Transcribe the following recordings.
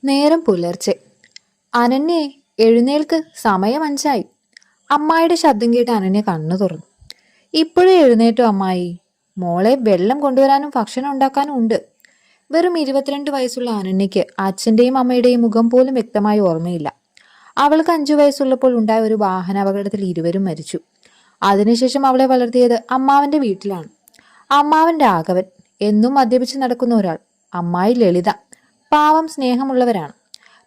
നേരം പുലർച്ചെ. അനന്യേ, എഴുന്നേൽക്ക്, സമയം 5 അമ്മായിയുടെ ശബ്ദം കേട്ട് അനന്യ കണ്ണു തുറന്നു. ഇപ്പോഴും എഴുന്നേറ്റു അമ്മായി? മോളെ, വെള്ളം കൊണ്ടുവരാനും ഭക്ഷണം ഉണ്ടാക്കാനും ഉണ്ട്. വെറും 22 വയസ്സുള്ള അനന്യയ്ക്ക് അച്ഛന്റെയും അമ്മയുടെയും മുഖം പോലും വ്യക്തമായി ഓർമ്മയില്ല. അവൾക്ക് 5 വയസ്സുള്ളപ്പോൾ ഉണ്ടായ ഒരു വാഹനാപകടത്തിൽ ഇരുവരും മരിച്ചു. അതിനുശേഷം അവളെ വളർത്തിയത് അമ്മാവന്റെ വീട്ടിലാണ്. അമ്മാവൻ രാഘവൻ, എന്നും മദ്യപിച്ച് നടക്കുന്ന ഒരാൾ. അമ്മായി ലളിത, പാവം, സ്നേഹമുള്ളവരാണ്.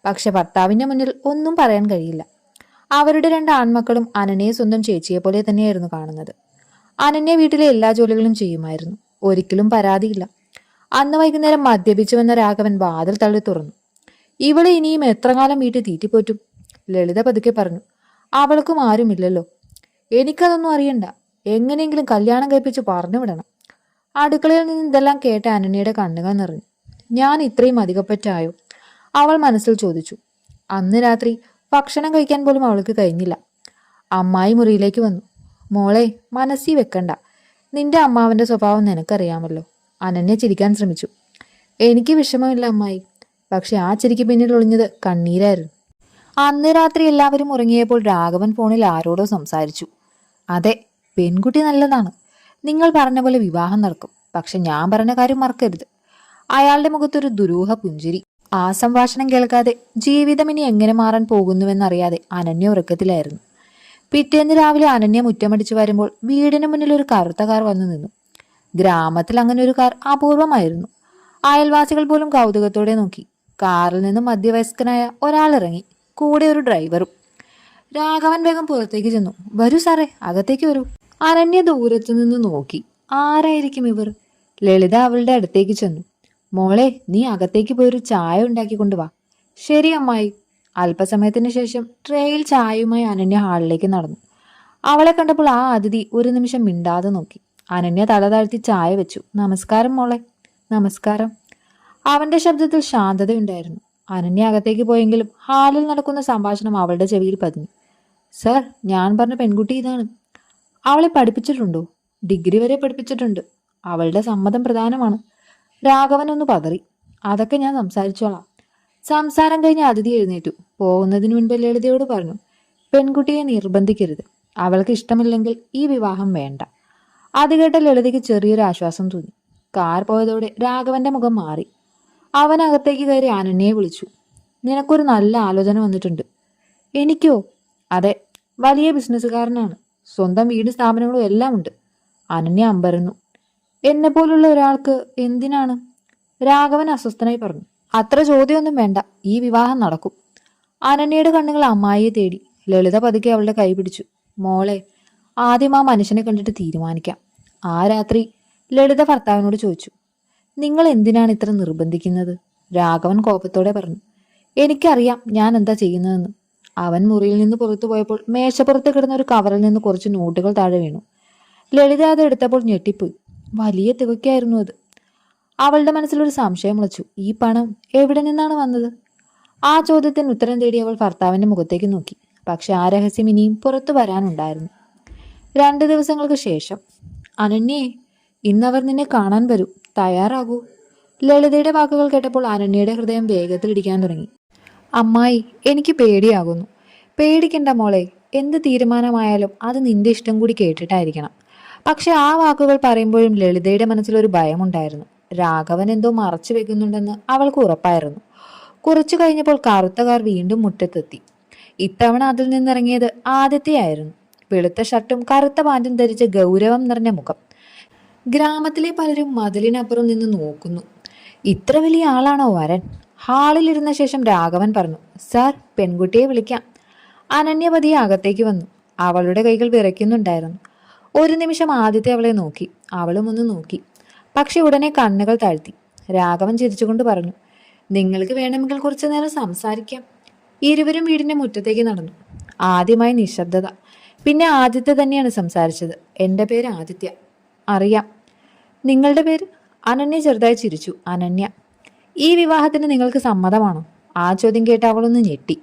പക്ഷെ ഭർത്താവിന്റെ മുന്നിൽ ഒന്നും പറയാൻ കഴിയില്ല. അവരുടെ 2 ആൺമക്കളും അനന്യയെ സ്വന്തം ചേച്ചിയെ പോലെ തന്നെയായിരുന്നു കാണുന്നത്. അനന്യ വീട്ടിലെ എല്ലാ ജോലികളും ചെയ്യുമായിരുന്നു. ഒരിക്കലും പരാതിയില്ല. അന്ന് വൈകുന്നേരം മദ്യപിച്ചു വന്ന രാഘവൻ വാതിൽ തള്ളി തുറന്നു. ഇവളെ ഇനിയും എത്ര കാലം വീട്ടിൽ തീറ്റിപ്പോറ്റും? ലളിത പതുക്കെ പറഞ്ഞു. അവൾക്കും ആരുമില്ലല്ലോ. എനിക്കതൊന്നും അറിയണ്ട. എങ്ങനെയെങ്കിലും കല്യാണം കഴിപ്പിച്ച് പറഞ്ഞു വിടണം. അടുക്കളയിൽ നിന്ന് ഇതെല്ലാം കേട്ട അനന്യയുടെ കണ്ണുകൾ നിറഞ്ഞു. ഞാൻ ഇത്രയും അധികപ്പറ്റായോ? അവൾ മനസ്സിൽ ചോദിച്ചു. അന്ന് രാത്രി ഭക്ഷണം കഴിക്കാൻ പോലും അവൾക്ക് കഴിഞ്ഞില്ല. അമ്മായി മുറിയിലേക്ക് വന്നു. മോളെ, മനസ്സിൽ വെക്കണ്ട. നിന്റെ അമ്മാവന്റെ സ്വഭാവം നിനക്കറിയാമല്ലോ. അനന്യ ചിരിക്കാൻ ശ്രമിച്ചു. എനിക്ക് വിഷമമില്ല അമ്മായി. പക്ഷെ ആ ചിരിക്ക് പിന്നിൽ ഒളിഞ്ഞത് കണ്ണീരായിരുന്നു. അന്ന് രാത്രി എല്ലാവരും ഉറങ്ങിയപ്പോൾ രാഘവൻ ഫോണിൽ ആരോടോ സംസാരിച്ചു. അതെ, പെൺകുട്ടി നല്ലതാണ്. നിങ്ങൾ പറഞ്ഞ പോലെ വിവാഹം നടക്കും. പക്ഷെ ഞാൻ പറഞ്ഞ കാര്യം മറക്കരുത്. അയാളുടെ മുഖത്തൊരു ദുരൂഹ പുഞ്ചിരി. ആ സംഭാഷണം കേൾക്കാതെ ജീവിതം ഇനി എങ്ങനെ മാറാൻ പോകുന്നുവെന്നറിയാതെ അനന്യ ഉറക്കത്തിലായിരുന്നു. പിറ്റേന്ന് രാവിലെ അനന്യ മുറ്റമടിച്ചു വരുമ്പോൾ വീടിന് മുന്നിൽ ഒരു കറുത്ത കാർ വന്നു നിന്നു. ഗ്രാമത്തിൽ അങ്ങനെ ഒരു കാർ അപൂർവമായിരുന്നു. അയൽവാസികൾ പോലും കൗതുകത്തോടെ നോക്കി. കാറിൽ നിന്നും മധ്യവയസ്കനായ ഒരാൾ ഇറങ്ങി, കൂടെ ഒരു ഡ്രൈവറും. രാഘവൻ വേഗം പുറത്തേക്ക് ചെന്നു. വരൂ സാറേ, അകത്തേക്ക് വരൂ. അനന്യ ദൂരത്തു നിന്ന് നോക്കി. ആരായിരിക്കും ഇവർ? ലളിത അവളുടെ അടുത്തേക്ക് ചെന്നു. മോളെ, നീ അകത്തേക്ക് പോയൊരു ചായ ഉണ്ടാക്കി കൊണ്ടുവാ. ശരി അമ്മായി. അല്പസമയത്തിന് ശേഷം ട്രേയിൽ ചായയുമായി അനന്യ ഹാളിലേക്ക് നടന്നു. അവളെ കണ്ടപ്പോൾ ആ അതിഥി ഒരു നിമിഷം മിണ്ടാതെ നോക്കി. അനന്യ തല താഴ്ത്തി ചായ വെച്ചു. നമസ്കാരം മോളെ. നമസ്കാരം. അവന്റെ ശബ്ദത്തിൽ ശാന്തതയുണ്ടായിരുന്നു. അനന്യ അകത്തേക്ക് പോയെങ്കിലും ഹാളിൽ നടക്കുന്ന സംഭാഷണം അവളുടെ ചെവിയിൽ പതിഞ്ഞു. സർ, ഞാൻ പറഞ്ഞ പെൺകുട്ടി ഇതാണ്. അവളെ പഠിപ്പിച്ചിട്ടുണ്ടോ? ഡിഗ്രി വരെ പഠിപ്പിച്ചിട്ടുണ്ട്. അവളുടെ സമ്മതം പ്രധാനമാണ്. രാഘവൻ ഒന്ന് പതറി. അതൊക്കെ ഞാൻ സംസാരിച്ചോളാം. സംസാരം കഴിഞ്ഞ് അതിഥി എഴുന്നേറ്റു. പോകുന്നതിന് മുൻപ് ലളിതയോട് പറഞ്ഞു, പെൺകുട്ടിയെ നിർബന്ധിക്കരുത്. അവൾക്ക് ഇഷ്ടമില്ലെങ്കിൽ ഈ വിവാഹം വേണ്ട. അത് കേട്ട ലളിതയ്ക്ക് ചെറിയൊരു ആശ്വാസം തോന്നി. കാർ പോയതോടെ രാഘവന്റെ മുഖം മാറി. അവൻ അകത്തേക്ക് കയറി അനന്യയെ വിളിച്ചു. നിനക്കൊരു നല്ല ആലോചന വന്നിട്ടുണ്ട്. എനിക്കോ? അതെ, വലിയ ബിസിനസ്സുകാരനാണ്. സ്വന്തം വീട് സ്ഥാപനങ്ങളും എല്ലാം ഉണ്ട്. അനന്യ അമ്പരന്നു. എന്നെ പോലുള്ള ഒരാൾക്ക് എന്തിനാണ്? രാഘവൻ അസ്വസ്ഥനായി പറഞ്ഞു. അത്ര ചോദ്യമൊന്നും വേണ്ട. ഈ വിവാഹം നടക്കും. അനന്യയുടെ കണ്ണുകൾ അമ്മായിയെ തേടി. ലളിത പതുക്കെ അവളുടെ കൈ പിടിച്ചു. മോളെ, ആദ്യം ആ മനുഷ്യനെ കണ്ടിട്ട് തീരുമാനിക്കാം. ആ രാത്രി ലളിത ഭർത്താവിനോട് ചോദിച്ചു. നിങ്ങൾ എന്തിനാണ് ഇത്ര നിർബന്ധിക്കുന്നത്? രാഘവൻ കോപത്തോടെ പറഞ്ഞു. എനിക്കറിയാം ഞാൻ എന്താ ചെയ്യുന്നതെന്ന്. അവൻ മുറിയിൽ നിന്ന് പുറത്തു പോയപ്പോൾ മേശപ്പുറത്ത് കിടന്ന ഒരു കവറിൽ നിന്ന് കുറച്ച് നോട്ടുകൾ താഴെ വീണു. ലളിത അത് എടുത്തപ്പോൾ ഞെട്ടിപ്പോയി. വലിയ തുകയ്ക്കായിരുന്നു അത്. അവളുടെ മനസ്സിലൊരു സംശയം മുളച്ചു. ഈ പണം എവിടെ നിന്നാണ് വന്നത്? ആ ചോദ്യത്തിന് ഉത്തരം തേടി അവൾ ഭർത്താവിന്റെ മുഖത്തേക്ക് നോക്കി. പക്ഷെ ആ രഹസ്യം ഇനിയും പുറത്തു വരാനുണ്ടായിരുന്നു. 2 ദിവസങ്ങൾക്ക് ശേഷം. അനന്യേ, ഇന്നവർ നിന്നെ കാണാൻ വരും. തയ്യാറാകൂ. ലളിതയുടെ വാക്കുകൾ കേട്ടപ്പോൾ അനന്യയുടെ ഹൃദയം വേഗത്തിൽ ഇടിക്കാൻ തുടങ്ങി. അമ്മായി, എനിക്ക് പേടിയാകുന്നു. പേടിക്കണ്ട മോളെ. എന്ത് തീരുമാനമായാലും അത് നിന്റെ ഇഷ്ടം കൂടി കേട്ടിട്ടായിരിക്കണം. പക്ഷെ ആ വാക്കുകൾ പറയുമ്പോഴും ലളിതയുടെ മനസ്സിലൊരു ഭയമുണ്ടായിരുന്നു. രാഘവൻ എന്തോ മറച്ചു വെക്കുന്നുണ്ടെന്ന് അവൾക്ക് ഉറപ്പായിരുന്നു. കുറച്ചു കഴിഞ്ഞപ്പോൾ കറുത്ത കാർ വീണ്ടും മുറ്റത്തെത്തി. ഇത്തവണ അതിൽ നിന്നിറങ്ങിയത് ആദിത്യയായിരുന്നു. വെളുത്ത ഷർട്ടും കറുത്ത പാന്റും ധരിച്ച ഗൗരവം നിറഞ്ഞ മുഖം. ഗ്രാമത്തിലെ പലരും മതിലിനപ്പുറം നിന്ന് നോക്കുന്നു. ഇത്ര വലിയ ആളാണോ വരൻ? ഹാളിലിരുന്ന ശേഷം രാഘവൻ പറഞ്ഞു. സാർ, പെൺകുട്ടിയെ വിളിക്കാം. അനന്യ പതിയെ അകത്തേക്ക് വന്നു. അവളുടെ കൈകൾ വിറയ്ക്കുന്നുണ്ടായിരുന്നു. ഒരു നിമിഷം ആദ്യത്തെ അവളെ നോക്കി. അവളും ഒന്ന് നോക്കി. പക്ഷെ ഉടനെ കണ്ണുകൾ താഴ്ത്തി. രാഘവൻ ചിരിച്ചുകൊണ്ട് പറഞ്ഞു. നിങ്ങൾക്ക് വേണമെങ്കിൽ കുറച്ചു നേരം സംസാരിക്കാം. ഇരുവരും വീടിന്റെ മുറ്റത്തേക്ക് നടന്നു. ആദ്യമായി നിശബ്ദത. പിന്നെ ആദിത്യ തന്നെയാണ് സംസാരിച്ചത്. എൻ്റെ പേര് ആദിത്യ. അറിയാം. നിങ്ങളുടെ പേര്? അനന്യ ചെറുതായി ചിരിച്ചു. അനന്യ. ഈ വിവാഹത്തിന് നിങ്ങൾക്ക് സമ്മതമാണോ? ആ ചോദ്യം കേട്ട് അവളൊന്ന് ഞെട്ടി.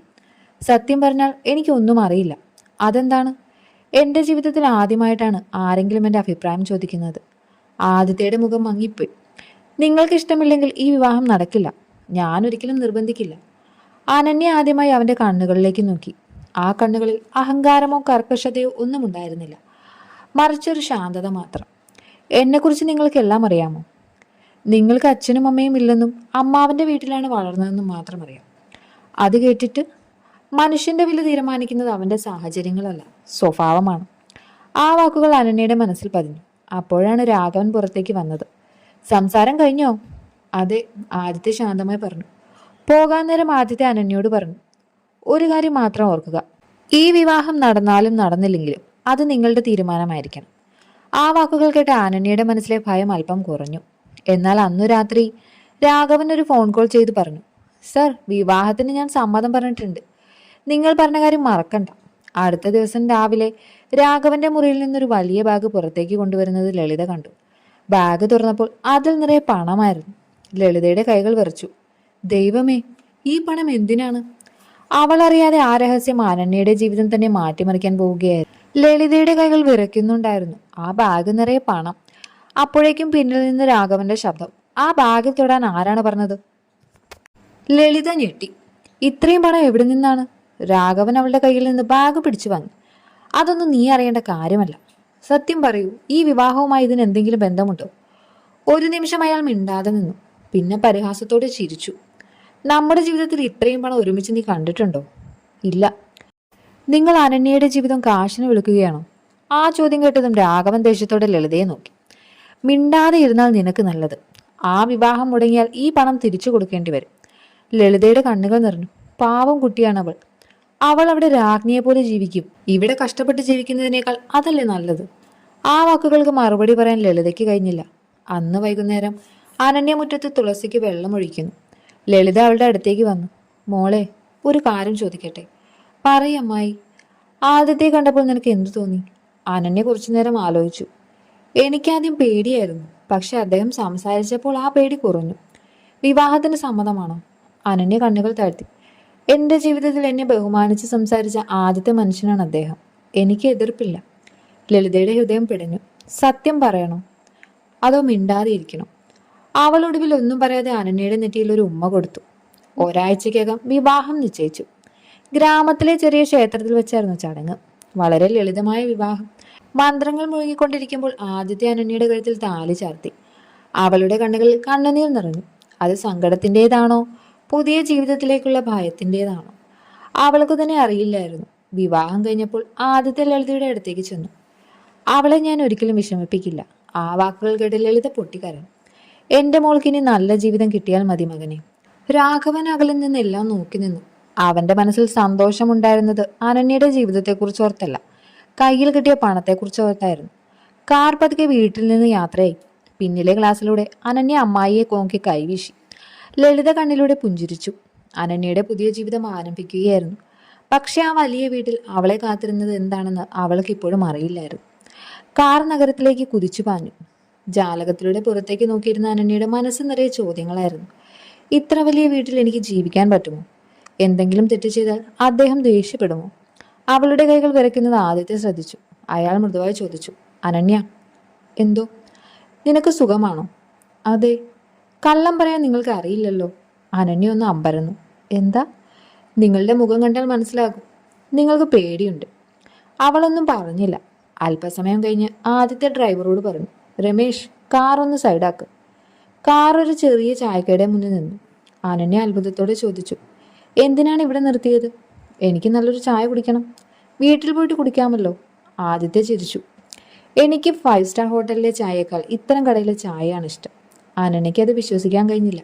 സത്യം പറഞ്ഞാൽ എനിക്കൊന്നും അറിയില്ല. അതെന്താണ്? എൻ്റെ ജീവിതത്തിൽ ആദ്യമായിട്ടാണ് ആരെങ്കിലും എൻ്റെ അഭിപ്രായം ചോദിക്കുന്നത്. ആദിത്യയുടെ മുഖം മങ്ങിപ്പോയി. നിങ്ങൾക്ക് ഇഷ്ടമില്ലെങ്കിൽ ഈ വിവാഹം നടക്കില്ല. ഞാൻ ഒരിക്കലും നിർബന്ധിക്കില്ല. അനന്യ ആദ്യമായി അവന്റെ കണ്ണുകളിലേക്ക് നോക്കി. ആ കണ്ണുകളിൽ അഹങ്കാരമോ കർക്കശതയോ ഒന്നും ഉണ്ടായിരുന്നില്ല, മറിച്ചൊരു ശാന്തത മാത്രം. എന്നെക്കുറിച്ച് നിങ്ങൾക്കെല്ലാം അറിയാമോ? നിങ്ങൾക്ക് അച്ഛനും അമ്മയും ഇല്ലെന്നും അമ്മാവന്റെ വീട്ടിലാണ് വളർന്നതെന്നും മാത്രം അറിയാം. അത് കേട്ടിട്ട്, മനുഷ്യന്റെ വില തീരുമാനിക്കുന്നത് അവന്റെ സാഹചര്യങ്ങളല്ല, സ്വഭാവമാണ്. ആ വാക്കുകൾ അനന്യയുടെ മനസ്സിൽ പതിഞ്ഞു. അപ്പോഴാണ് രാഘവൻ പുറത്തേക്ക് വന്നത്. സംസാരം കഴിഞ്ഞോ? അതെ, ആദിത്യ ശാന്തമായി പറഞ്ഞു. പോകാൻ നേരം ആദിത്യ അനന്യയോട് പറഞ്ഞു, ഒരു കാര്യം മാത്രം ഓർക്കുക, ഈ വിവാഹം നടന്നാലും നടന്നില്ലെങ്കിലും അത് നിങ്ങളുടെ തീരുമാനമായിരിക്കണം. ആ വാക്കുകൾ കേട്ട അനന്യയുടെ മനസ്സിലെ ഭയം അല്പം കുറഞ്ഞു. എന്നാൽ അന്നു രാത്രി രാഘവൻ ഒരു ഫോൺ കോൾ ചെയ്ത് പറഞ്ഞു, സർ, വിവാഹത്തിന് ഞാൻ സമ്മതം പറഞ്ഞിട്ടുണ്ട്. നിങ്ങൾ പറഞ്ഞ കാര്യം മറക്കണ്ട. അടുത്ത ദിവസം രാവിലെ രാഘവന്റെ മുറിയിൽ നിന്നൊരു വലിയ ബാഗ് പുറത്തേക്ക് കൊണ്ടുവരുന്നത് ലളിത കണ്ടു. ബാഗ് തുറന്നപ്പോൾ അതിൽ നിറയെ പണമായിരുന്നു. ലളിതയുടെ കൈകൾ വിറച്ചു. ദൈവമേ, ഈ പണം എന്തിനാണ്? അവൾ അറിയാതെ ആ രഹസ്യം അനന്യയുടെ ജീവിതം തന്നെ മാറ്റിമറിക്കാൻ പോവുകയായിരുന്നു. ലളിതയുടെ കൈകൾ വിറയ്ക്കുന്നുണ്ടായിരുന്നു. ആ ബാഗ് നിറയെ പണം. അപ്പോഴേക്കും പിന്നിൽ നിന്ന് രാഘവന്റെ ശബ്ദം. ആ ബാഗിൽ തൊടാൻ ആരാണ് പറഞ്ഞത്? ലളിത ഞെട്ടി. ഇത്രയും പണം എവിടെ നിന്നാണ്? രാഘവൻ അവളുടെ കയ്യിൽ നിന്ന് ബാഗ് പിടിച്ചു വാങ്ങി. അതൊന്നും നീ അറിയേണ്ട കാര്യമല്ല. സത്യം പറയൂ, ഈ വിവാഹവുമായി ഇതിന് എന്തെങ്കിലും ബന്ധമുണ്ടോ? ഒരു നിമിഷം അയാൾ മിണ്ടാതെ നിന്നു. പിന്നെ പരിഹാസത്തോടെ ചിരിച്ചു. നമ്മുടെ ജീവിതത്തിൽ ഇത്രയും പണം ഒരുമിച്ച് നീ കണ്ടിട്ടുണ്ടോ? ഇല്ല. നിങ്ങൾ അനന്യയുടെ ജീവിതം കാശിന് വിളിക്കുകയാണോ? ആ ചോദ്യം കേട്ടതും രാഘവൻ ദേഷ്യത്തോടെ ലളിതയെ നോക്കി. മിണ്ടാതെ ഇരുന്നാൽ നിനക്ക് നല്ലത്. ആ വിവാഹം മുടങ്ങിയാൽ ഈ പണം തിരിച്ചു കൊടുക്കേണ്ടി വരും. ലളിതയുടെ കണ്ണുകൾ നിറഞ്ഞു. പാവം കുട്ടിയാണ് അവൾ. അവൾ അവിടെ രാജ്ഞിയെ പോലെ ജീവിക്കും. ഇവിടെ കഷ്ടപ്പെട്ട് ജീവിക്കുന്നതിനേക്കാൾ അതല്ലേ നല്ലത്? ആ വാക്കുകൾക്ക് മറുപടി പറയാൻ ലളിതയ്ക്ക് കഴിഞ്ഞില്ല. അന്ന് വൈകുന്നേരം അനന്യ മുറ്റത്ത് തുളസിക്ക് വെള്ളമൊഴിക്കുന്നു. ലളിത അവളുടെ അടുത്തേക്ക് വന്നു. മോളെ, ഒരു കാര്യം ചോദിക്കട്ടെ? പറയമ്മായി. ആദ്യത്തെ കണ്ടപ്പോൾ നിനക്ക് എന്തു തോന്നി? അനന്യ കുറച്ചു നേരം ആലോചിച്ചു. എനിക്കാദ്യം പേടിയായിരുന്നു, പക്ഷെ അദ്ദേഹം സംസാരിച്ചപ്പോൾ ആ പേടി കുറഞ്ഞു. വിവാഹത്തിന് സമ്മതമാണോ? അനന്യ കണ്ണുകൾ താഴ്ത്തി. എൻ്റെ ജീവിതത്തിൽ എന്നെ ബഹുമാനിച്ച് സംസാരിച്ച ആദ്യത്തെ മനുഷ്യനാണ് അദ്ദേഹം. എനിക്ക് എതിർപ്പില്ല. ലളിതയുടെ ഹൃദയം പിടഞ്ഞു. സത്യം പറയണോ അതോ മിണ്ടാതെ ഇരിക്കണോ? അവൾ ഒടുവിൽ ഒന്നും പറയാതെ അനന്യയുടെ നെറ്റിയിൽ ഒരു ഉമ്മ കൊടുത്തു. ഒരാഴ്ചക്കകം വിവാഹം നിശ്ചയിച്ചു. ഗ്രാമത്തിലെ ചെറിയ ക്ഷേത്രത്തിൽ വെച്ചായിരുന്നു ചടങ്ങ്. വളരെ ലളിതമായ വിവാഹം. മന്ത്രങ്ങൾ മുഴുകിക്കൊണ്ടിരിക്കുമ്പോൾ ആദ്യത്തെ അനന്യയുടെ കഴുത്തിൽ താലി ചാർത്തി. അവളുടെ കണ്ണുകളിൽ കണ്ണുനീർ നിറഞ്ഞു. അത് സങ്കടത്തിൻ്റെതാണോ പുതിയ ജീവിതത്തിലേക്കുള്ള ഭയത്തിൻ്റെതാണോ? അവൾക്ക് തന്നെ അറിയില്ലായിരുന്നു. വിവാഹം കഴിഞ്ഞപ്പോൾ ആദ്യത്തെ ലളിതയുടെ അടുത്തേക്ക് ചെന്നു. അവളെ ഞാൻ ഒരിക്കലും വിഷമിപ്പിക്കില്ല. ആ വാക്കുകൾ കേട്ട് ലളിത പൊട്ടിക്കരഞ്ഞു. എൻ്റെ മോൾക്ക് ഇനി നല്ല ജീവിതം കിട്ടിയാൽ മതി മകനെ. രാഘവൻ അകലിൽ നിന്നെല്ലാം നോക്കി നിന്നു. അവന്റെ മനസ്സിൽ സന്തോഷമുണ്ടായിരുന്നത് അനന്യയുടെ ജീവിതത്തെക്കുറിച്ച് ഓർത്തല്ല, കയ്യിൽ കിട്ടിയ പണത്തെക്കുറിച്ച് ഓർത്തായിരുന്നു. കാർ പതുക്കെ വീട്ടിൽ നിന്ന് യാത്രയായി. പിന്നിലെ ഗ്ലാസ്സിലൂടെ അനന്യ അമ്മായിയെ കോങ്കി കൈവീശി. ലളിത കണ്ണിലൂടെ പുഞ്ചിരിച്ചു. അനന്യയുടെ പുതിയ ജീവിതം ആരംഭിക്കുകയായിരുന്നു. പക്ഷെ ആ വലിയ വീട്ടിൽ അവളെ കാത്തിരുന്നത് എന്താണെന്ന് അവൾക്ക് ഇപ്പോഴും അറിയില്ലായിരുന്നു. കാർ നഗരത്തിലേക്ക് കുതിച്ചു പാഞ്ഞു. ജാലകത്തിലൂടെ പുറത്തേക്ക് നോക്കിയിരുന്ന അനന്യയുടെ മനസ്സ് നിറയെ ചോദ്യങ്ങളായിരുന്നു. ഇത്ര വലിയ വീട്ടിൽ എനിക്ക് ജീവിക്കാൻ പറ്റുമോ? എന്തെങ്കിലും തെറ്റ് ചെയ്താൽ അദ്ദേഹം ദേഷ്യപ്പെടുമോ? അവളുടെ കൈകൾ വിറയ്ക്കുന്നത് ആദ്യത്തെ ശ്രദ്ധിച്ചു. അയാൾ മൃദുവായി ചോദിച്ചു, അനന്യ, എന്തോ? നിനക്ക് സുഖമാണോ? അതെ. കള്ളം പറയാൻ നിങ്ങൾക്ക് അറിയില്ലല്ലോ. അനന്യ ഒന്ന് അമ്പരന്നു. എന്താ? നിങ്ങളുടെ മുഖം കണ്ടാൽ മനസ്സിലാകും. നിങ്ങൾക്ക് പേടിയുണ്ട്. അവളൊന്നും പറഞ്ഞില്ല. അല്പസമയം കഴിഞ്ഞ് ആദ്യത്തെ ഡ്രൈവറോട് പറഞ്ഞു, രമേശ്, കാർ ഒന്ന് സൈഡാക്ക്. കാർ ഒരു ചെറിയ ചായക്കടയുടെ മുന്നിൽ നിന്നു. അനന്യ അത്ഭുതത്തോടെ ചോദിച്ചു, എന്തിനാണ് ഇവിടെ നിർത്തിയത്? എനിക്ക് നല്ലൊരു ചായ കുടിക്കണം. വീട്ടിൽ പോയിട്ട് കുടിക്കാമല്ലോ. ആദിത്യ ചിരിച്ചു. എനിക്ക് 5 സ്റ്റാർ ഹോട്ടലിലെ ചായയേക്കാൾ ഇത്തരം കടയിലെ ചായയാണ് ഇഷ്ടം. അനന്യയ്ക്ക് അത് വിശ്വസിക്കാൻ കഴിഞ്ഞില്ല.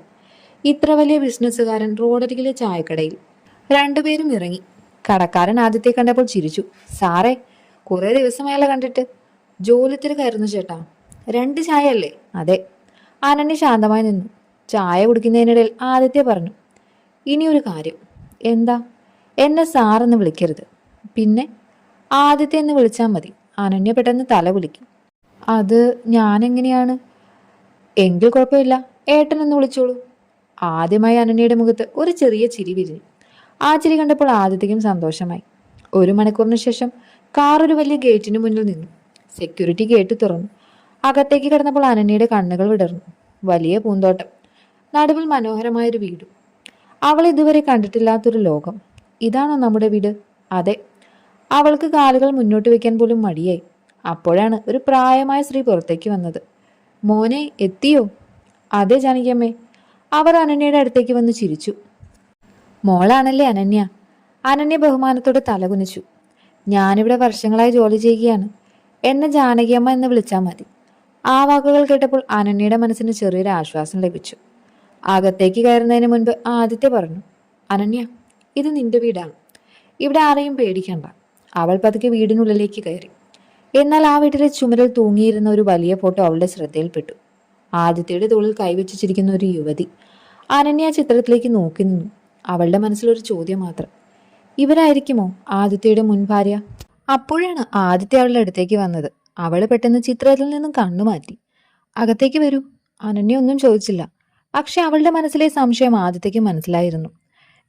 ഇത്ര വലിയ ബിസിനസ്സുകാരൻ റോഡരികിലെ ചായക്കടയിൽ. രണ്ടുപേരും ഇറങ്ങി. കടക്കാരൻ ആദിത്യെ കണ്ടപ്പോൾ ചിരിച്ചു. സാറേ, കുറെ ദിവസമായല്ല കണ്ടിട്ട്. ജോലി തിരക്കായിരുന്നു ചേട്ടാ. 2 ചായ അല്ലേ? അതെ. അനന്യ ശാന്തമായി നിന്നു. ചായ കുടിക്കുന്നതിനിടയിൽ ആദിത്യ പറഞ്ഞു, ഇനിയൊരു കാര്യം. എന്താ? എന്നെ സാറെന്ന് വിളിക്കരുത്. പിന്നെ ആദിത്യ എന്ന് വിളിച്ചാൽ മതി. അനന്യ പെട്ടെന്ന് തല കുലുക്കി. അത് ഞാനെങ്ങനെയാണ്? എങ്കിൽ കുഴപ്പമില്ല, ഏട്ടനെന്ന് വിളിച്ചോളൂ. ആദ്യമായി അനന്യയുടെ മുഖത്ത് ഒരു ചെറിയ ചിരി വിരിഞ്ഞു. ആ ചിരി കണ്ടപ്പോൾ ആദിത്യക്കും സന്തോഷമായി. 1 മണിക്കൂറിന് ശേഷം കാർ ഒരു വലിയ ഗേറ്റിന് മുന്നിൽ നിന്നു. സെക്യൂരിറ്റി ഗേറ്റ് തുറന്നു. അകത്തേക്ക് കിടന്നപ്പോൾ അനന്യയുടെ കണ്ണുകൾ വിടർന്നു. വലിയ പൂന്തോട്ടം, നടുവിൽ മനോഹരമായൊരു വീടും. അവൾ ഇതുവരെ കണ്ടിട്ടില്ലാത്തൊരു ലോകം. ഇതാണോ നമ്മുടെ വീട്? അതെ. അവൾക്ക് കാലുകൾ മുന്നോട്ട് വെക്കാൻ പോലും മടിയായി. അപ്പോഴാണ് ഒരു പ്രായമായ സ്ത്രീ പുറത്തേക്ക് വന്നത്. മോനെ, എത്തിയോ? അതെ ജാനകിയമ്മേ. അവർ അനന്യയുടെ അടുത്തേക്ക് വന്ന് ചിരിച്ചു. മോളാണല്ലേ അനന്യ? അനന്യ ബഹുമാനത്തോടെ തലകുനിച്ചു. ഞാനിവിടെ വർഷങ്ങളായി ജോലി ചെയ്യുകയാണ്. എന്നെ ജാനകിയമ്മ എന്ന് വിളിച്ചാൽ മതി. ആ വാക്കുകൾ കേട്ടപ്പോൾ അനന്യയുടെ മനസ്സിന് ചെറിയൊരു ആശ്വാസം ലഭിച്ചു. അകത്തേക്ക് കയറുന്നതിന് മുൻപ് ആദിത്യ പറഞ്ഞു, അനന്യ, ഇത് നിന്റെ വീടാണ്. ഇവിടെ ആരെയും പേടിക്കണ്ട. അവൾ പതുക്കെ വീടിനുള്ളിലേക്ക് കയറി. എന്നാൽ ആ വീട്ടിലെ ചുമരിൽ തൂങ്ങിയിരുന്ന ഒരു വലിയ ഫോട്ടോ അവളുടെ ശ്രദ്ധയിൽപ്പെട്ടു. ആദിത്യയുടെ തോളിൽ കൈവച്ചു ചിരിക്കുന്ന ഒരു യുവതി. അനന്യ ചിത്രത്തിലേക്ക് നോക്കി നിന്നു. അവളുടെ മനസ്സിലൊരു ചോദ്യം മാത്രം. ഇവരായിരിക്കുമോ ആദിത്യയുടെ മുൻ ഭാര്യ? അപ്പോഴാണ് ആദിത്യ അവളുടെ അടുത്തേക്ക് വന്നത്. അവള് പെട്ടെന്ന് ചിത്രത്തിൽ നിന്നും കണ്ണുമാറ്റി. അകത്തേക്ക് വരൂ. അനന്യ ഒന്നും ചോദിച്ചില്ല. പക്ഷെ അവളുടെ മനസ്സിലെ സംശയം ആദിത്യക്ക് മനസ്സിലായിരുന്നു.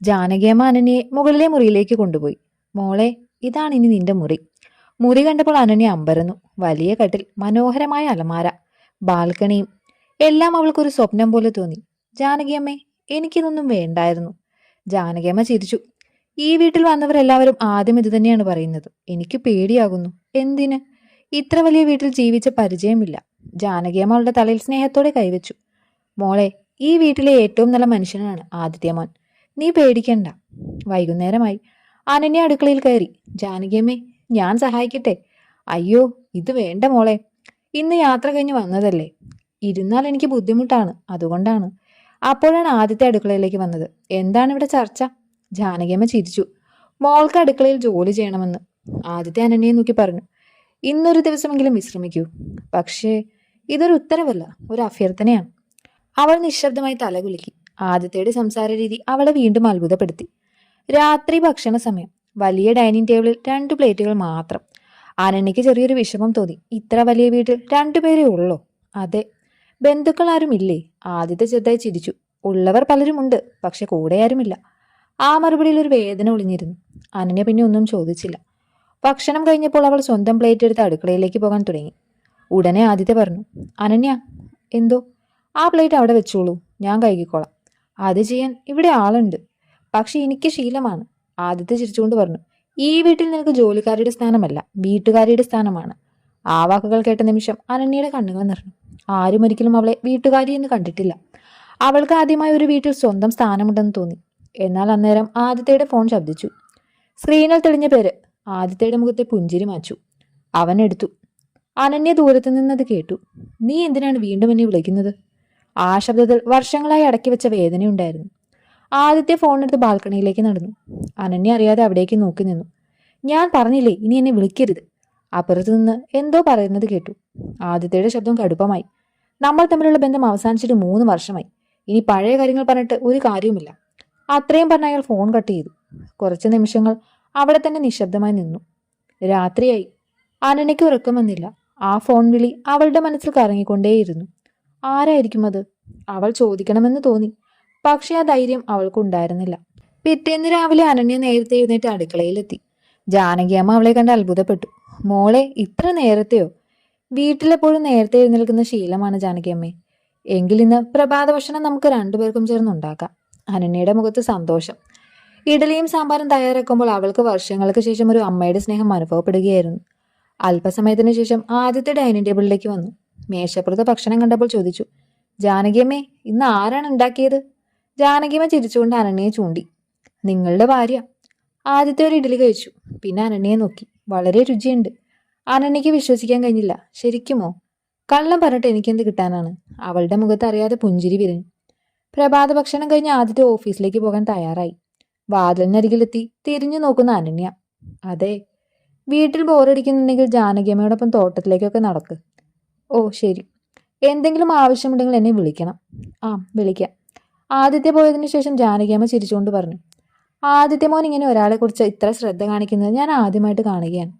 ജാനകിയമ്മ അനന്യയെ മുകളിലെ മുറിയിലേക്ക് കൊണ്ടുപോയി. മോളെ, ഇതാണ് ഇനി നിന്റെ മുറി. മുറി കണ്ടപ്പോൾ അനന്യ അമ്പരന്നു. വലിയ കട്ടിൽ, മനോഹരമായ അലമാര, ബാൽക്കണിയും എല്ലാം അവൾക്കൊരു സ്വപ്നം പോലെ തോന്നി. ജാനകിയമ്മേ, എനിക്കിതൊന്നും വേണ്ടായിരുന്നു. ജാനകിയമ്മ ചിരിച്ചു. ഈ വീട്ടിൽ വന്നവരെല്ലാവരും ആദ്യം ഇത് തന്നെയാണ് പറയുന്നത്. എനിക്ക് പേടിയാകുന്നു. എന്തിന്? ഇത്ര വലിയ വീട്ടിൽ ജീവിച്ച പരിചയമില്ല. ജാനകിയമ്മ അവളുടെ തലയിൽ സ്നേഹത്തോടെ കൈവച്ചു. മോളെ, ഈ വീട്ടിലെ ഏറ്റവും നല്ല മനുഷ്യനാണ് ആദിത്യമോൻ. നീ പേടിക്കണ്ട. വൈകുന്നേരമായി. അനന്യ അടുക്കളയിൽ കയറി. ജാനകിയമ്മേ, ഞാൻ സഹായിക്കട്ടെ? അയ്യോ, ഇത് വേണ്ട മോളെ. ഇന്ന് യാത്ര കഴിഞ്ഞ് വന്നതല്ലേ. ഇരുന്നാൽ എനിക്ക് ബുദ്ധിമുട്ടാണ്, അതുകൊണ്ടാണ്. അപ്പോഴാണ് ആദ്യത്തെ അടുക്കളയിലേക്ക് വന്നത്. എന്താണ് ഇവിടെ ചർച്ച? ജാനകിയമ്മ ചിരിച്ചു. മോൾക്ക് അടുക്കളയിൽ ജോലി ചെയ്യണമെന്ന്. ആദ്യത്തെ അനന്യയെ നോക്കി പറഞ്ഞു. ഇന്നൊരു ദിവസമെങ്കിലും വിശ്രമിക്കൂ. പക്ഷേ ഇതൊരു ഉത്തരവല്ല, ഒരു അഭ്യർത്ഥനയാണ്. അവൾ നിശബ്ദമായി തലകുലുക്കി. ആദിത്യയുടെ സംസാര രീതി അവളെ വീണ്ടും അത്ഭുതപ്പെടുത്തി. രാത്രി ഭക്ഷണ സമയം. വലിയ ഡൈനിങ് ടേബിളിൽ 2 പ്ലേറ്റുകൾ മാത്രം. അനന്യയ്ക്ക് ചെറിയൊരു വിഷമം തോന്നി. ഇത്ര വലിയ വീട്ടിൽ 2 പേരേ ഉള്ളോ? അതെ. ബന്ധുക്കൾ ആരുമില്ലേ? ആദിത്യ ചെറുതായി ചിരിച്ചു. ഉള്ളവർ പലരുമുണ്ട്, പക്ഷെ കൂടെ ആരുമില്ല. ആ മറുപടിയിൽ ഒരു വേദന ഒളിഞ്ഞിരുന്നു. അനന്യ പിന്നെ ഒന്നും ചോദിച്ചില്ല. ഭക്ഷണം കഴിഞ്ഞപ്പോൾ അവൾ സ്വന്തം പ്ലേറ്റ് എടുത്ത് അടുക്കളയിലേക്ക് പോകാൻ തുടങ്ങി. ഉടനെ ആദിത്യ പറഞ്ഞു, അനന്യ. എന്തോ? ആ പ്ലേറ്റ് അവിടെ വെച്ചോളൂ, ഞാൻ കഴുകിക്കോളാം. അത് ചെയ്യാൻ ഇവിടെ ആളുണ്ട്. പക്ഷെ എനിക്ക് ശീലമാണ്. ആദിത്യ ചിരിച്ചുകൊണ്ട് പറഞ്ഞു. ഈ വീട്ടിൽ നിനക്ക് ജോലിക്കാരിയുടെ സ്ഥാനമല്ല, വീട്ടുകാരിയുടെ സ്ഥാനമാണ്. ആ വാക്കുകൾ കേട്ട നിമിഷം അനന്യയുടെ കണ്ണുകൾ നിറഞ്ഞു. ആരും ഒരിക്കലും അവളെ വീട്ടുകാരി എന്ന് കണ്ടിട്ടില്ല. അവൾക്ക് ആദ്യമായി ഒരു വീട്ടിൽ സ്വന്തം സ്ഥാനമുണ്ടെന്ന് തോന്നി. എന്നാൽ അന്നേരം ആദിത്യയുടെ ഫോൺ ശബ്ദിച്ചു. സ്ക്രീനിൽ തെളിഞ്ഞ പേര്. ആദിത്യയുടെ മുഖത്തെ പുഞ്ചിരി മാച്ചു. അവൻ എടുത്തു. അനന്യ ദൂരത്തു നിന്നത് കേട്ടു. നീ എന്തിനാണ് വീണ്ടും എന്നെ വിളിക്കുന്നത്? ആ ശബ്ദത്തിൽ വർഷങ്ങളായി അടക്കി വെച്ച വേദനയുണ്ടായിരുന്നു. ആദിത്യ ഫോണെടുത്ത് ബാൽക്കണിയിലേക്ക് നടന്നു. അനന്യ അറിയാതെ അവിടേക്ക് നോക്കി നിന്നു. ഞാൻ പറഞ്ഞില്ലേ ഇനി എന്നെ വിളിക്കരുത്. അപ്പുറത്തു നിന്ന് എന്തോ പറയുന്നത് കേട്ടു. ആദിത്യയുടെ ശബ്ദം കടുപ്പമായി. നമ്മൾ തമ്മിലുള്ള ബന്ധം അവസാനിച്ചിട്ട് 3 വർഷമായി. ഇനി പഴയ കാര്യങ്ങൾ പറഞ്ഞിട്ട് ഒരു കാര്യവുമില്ല. അത്രയും പറഞ്ഞ അയാൾ ഫോൺ കട്ട് ചെയ്തു. കുറച്ച് നിമിഷങ്ങൾ അവിടെ തന്നെ നിശബ്ദമായി നിന്നു. രാത്രിയായി. അനന്യയ്ക്ക് ഉറക്കം വന്നില്ല. ആ ഫോൺ വിളി അവളുടെ മനസ്സിൽ കറങ്ങിക്കൊണ്ടേയിരുന്നു. ആരായിരിക്കും അത്? അവൾ ചോദിക്കണമെന്ന് തോന്നി. പക്ഷെ ആ ധൈര്യം അവൾക്കുണ്ടായിരുന്നില്ല. പിറ്റേന്ന് രാവിലെ അനന്യ നേരത്തെ എഴുന്നേറ്റ് അടുക്കളയിലെത്തി. ജാനകിയമ്മ അവളെ കണ്ട് അത്ഭുതപ്പെട്ടു. മോളെ, ഇത്ര നേരത്തെയോ? വീട്ടിലെപ്പോഴും നേരത്തെ എഴുന്നേൽക്കുന്ന ശീലമാണ് ജാനകിയമ്മേ. എങ്കിലിന്ന് പ്രഭാത ഭക്ഷണം നമുക്ക് 2 പേർക്കും ചേർന്ന് ഉണ്ടാക്കാം. അനന്യയുടെ മുഖത്ത് സന്തോഷം. ഇഡലിയും സാമ്പാറും തയ്യാറാക്കുമ്പോൾ അവൾക്ക് വർഷങ്ങൾക്ക് ശേഷം ഒരു അമ്മയുടെ സ്നേഹം അനുഭവപ്പെടുകയായിരുന്നു. അല്പസമയത്തിന് ശേഷം ആദ്യത്തെ ഡൈനിങ് ടേബിളിലേക്ക് വന്നു. മേശപ്പുറത്ത് ഭക്ഷണം കണ്ടപ്പോൾ ചോദിച്ചു, ജാനകിയമ്മേ, ഇന്ന് ആരാണ് ഉണ്ടാക്കിയത്? ജാനകിയമ്മ ചിരിച്ചുകൊണ്ട് അനന്യയെ ചൂണ്ടി. നിങ്ങളുടെ ഭാര്യ. ആദ്യത്തെ ഒരു ഇഡലി കഴിച്ചു. പിന്നെ അനന്യയെ നോക്കി. വളരെ രുചിയുണ്ട്. അനന്യയ്ക്ക് വിശ്വസിക്കാൻ കഴിഞ്ഞില്ല. ശരിക്കുമോ? കള്ളം പറഞ്ഞിട്ട് എനിക്കെന്ത് കിട്ടാനാണ്? അവളുടെ മുഖത്ത് അറിയാതെ പുഞ്ചിരി വിരിഞ്ഞു. പ്രഭാത ഭക്ഷണം കഴിഞ്ഞ് ആദ്യത്തെ ഓഫീസിലേക്ക് പോകാൻ തയ്യാറായി. വാതിലിനരികിലെത്തി തിരിഞ്ഞു നോക്കുന്ന അനന്യ. അതെ. വീട്ടിൽ ബോറടിക്കുന്നുണ്ടെങ്കിൽ ജാനകിയമ്മയോടൊപ്പം തോട്ടത്തിലേക്കൊക്കെ നടക്ക്. ഓ ശരി. എന്തെങ്കിലും ആവശ്യമുണ്ടെങ്കിൽ എന്നെ വിളിക്കണം. ആ, വിളിക്കാം. ആദിത്യ പോയതിനു ശേഷം ജാനകിയമ്മ ചിരിച്ചുകൊണ്ട് പറഞ്ഞു. ആദിത്യ മോൻ ഇങ്ങനെ ഒരാളെക്കുറിച്ച് ഇത്ര ശ്രദ്ധ കാണിക്കുന്നത് ഞാൻ ആദ്യമായിട്ട് കാണുകയാണ്.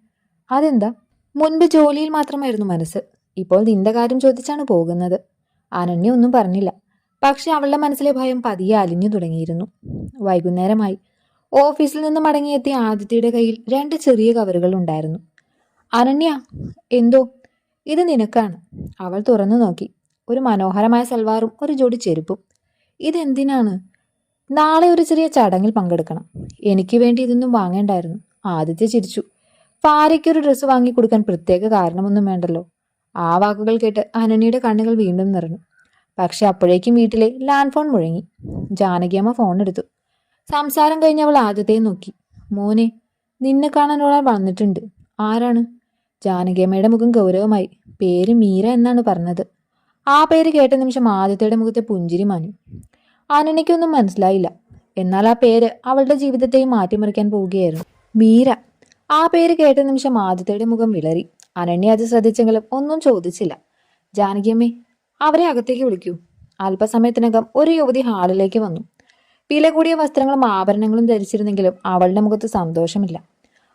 അതെന്താ? മുൻപ് ജോലിയിൽ മാത്രമായിരുന്നു മനസ്സ്. ഇപ്പോൾ നിന്റെ കാര്യം ചോദിച്ചാണ് പോകുന്നത്. അനന്യ ഒന്നും പറഞ്ഞില്ല. പക്ഷെ അവളുടെ മനസ്സിലെ ഭയം പതിയെ അലിഞ്ഞു തുടങ്ങിയിരുന്നു. വൈകുന്നേരമായി. ഓഫീസിൽ നിന്ന് മടങ്ങിയെത്തിയ ആദിത്യയുടെ കയ്യിൽ 2 ചെറിയ കവറുകൾ ഉണ്ടായിരുന്നു. അനന്യ. എന്തോ? ഇത് നിനക്കാണ്. അവൾ തുറന്നു നോക്കി. ഒരു മനോഹരമായ സൽവാറും ഒരു ജോഡി ചെരുപ്പും. ഇതെന്തിനാണ്? നാളെ ഒരു ചെറിയ ചടങ്ങിൽ പങ്കെടുക്കണം. എനിക്ക് വേണ്ടി ഇതൊന്നും വാങ്ങേണ്ടായിരുന്നു. ആദിത്യ ചിരിച്ചു. ഭാര്യയ്ക്കൊരു ഡ്രസ്സ് വാങ്ങിക്കൊടുക്കാൻ പ്രത്യേക കാരണമൊന്നും വേണ്ടല്ലോ. ആ വാക്കുകൾ കേട്ട് അനന്യയുടെ കണ്ണുകൾ വീണ്ടും നിറഞ്ഞു. പക്ഷെ അപ്പോഴേക്കും വീട്ടിലെ ലാൻഡ് ഫോൺ മുഴങ്ങി. ജാനകിയമ്മ ഫോൺ എടുത്തു. സംസാരം കഴിഞ്ഞ് അവൾ ആദ്യത്തെ നോക്കി. മോനെ, നിന്നെ കാണാൻ ഒരാൾ വന്നിട്ടുണ്ട്. ആരാണ്? ജാനകിയമ്മയുടെ മുഖം ഗൗരവമായി. പേര് മീര എന്നാണ് പറഞ്ഞത്. ആ പേര് കേട്ട നിമിഷം ആദിത്യയുടെ മുഖത്തെ പുഞ്ചിരി മാഞ്ഞു. അനന്യയ്ക്കൊന്നും മനസ്സിലായില്ല. എന്നാൽ ആ പേര് അവളുടെ ജീവിതത്തെയും മാറ്റിമറിക്കാൻ പോവുകയായിരുന്നു. മീര. ആ പേര് കേട്ട നിമിഷം ആദിത്യയുടെ മുഖം വിളറി. അനന്യ അത് ശ്രദ്ധിച്ചെങ്കിലും ഒന്നും ചോദിച്ചില്ല. ജാനകിയമ്മേ, അവരെ അകത്തേക്ക് വിളിക്കൂ. അല്പസമയത്തിനകം ഒരു യുവതി ഹാളിലേക്ക് വന്നു. വില കൂടിയ വസ്ത്രങ്ങളും ആഭരണങ്ങളും ധരിച്ചിരുന്നെങ്കിലും അവളുടെ മുഖത്ത് സന്തോഷമില്ല.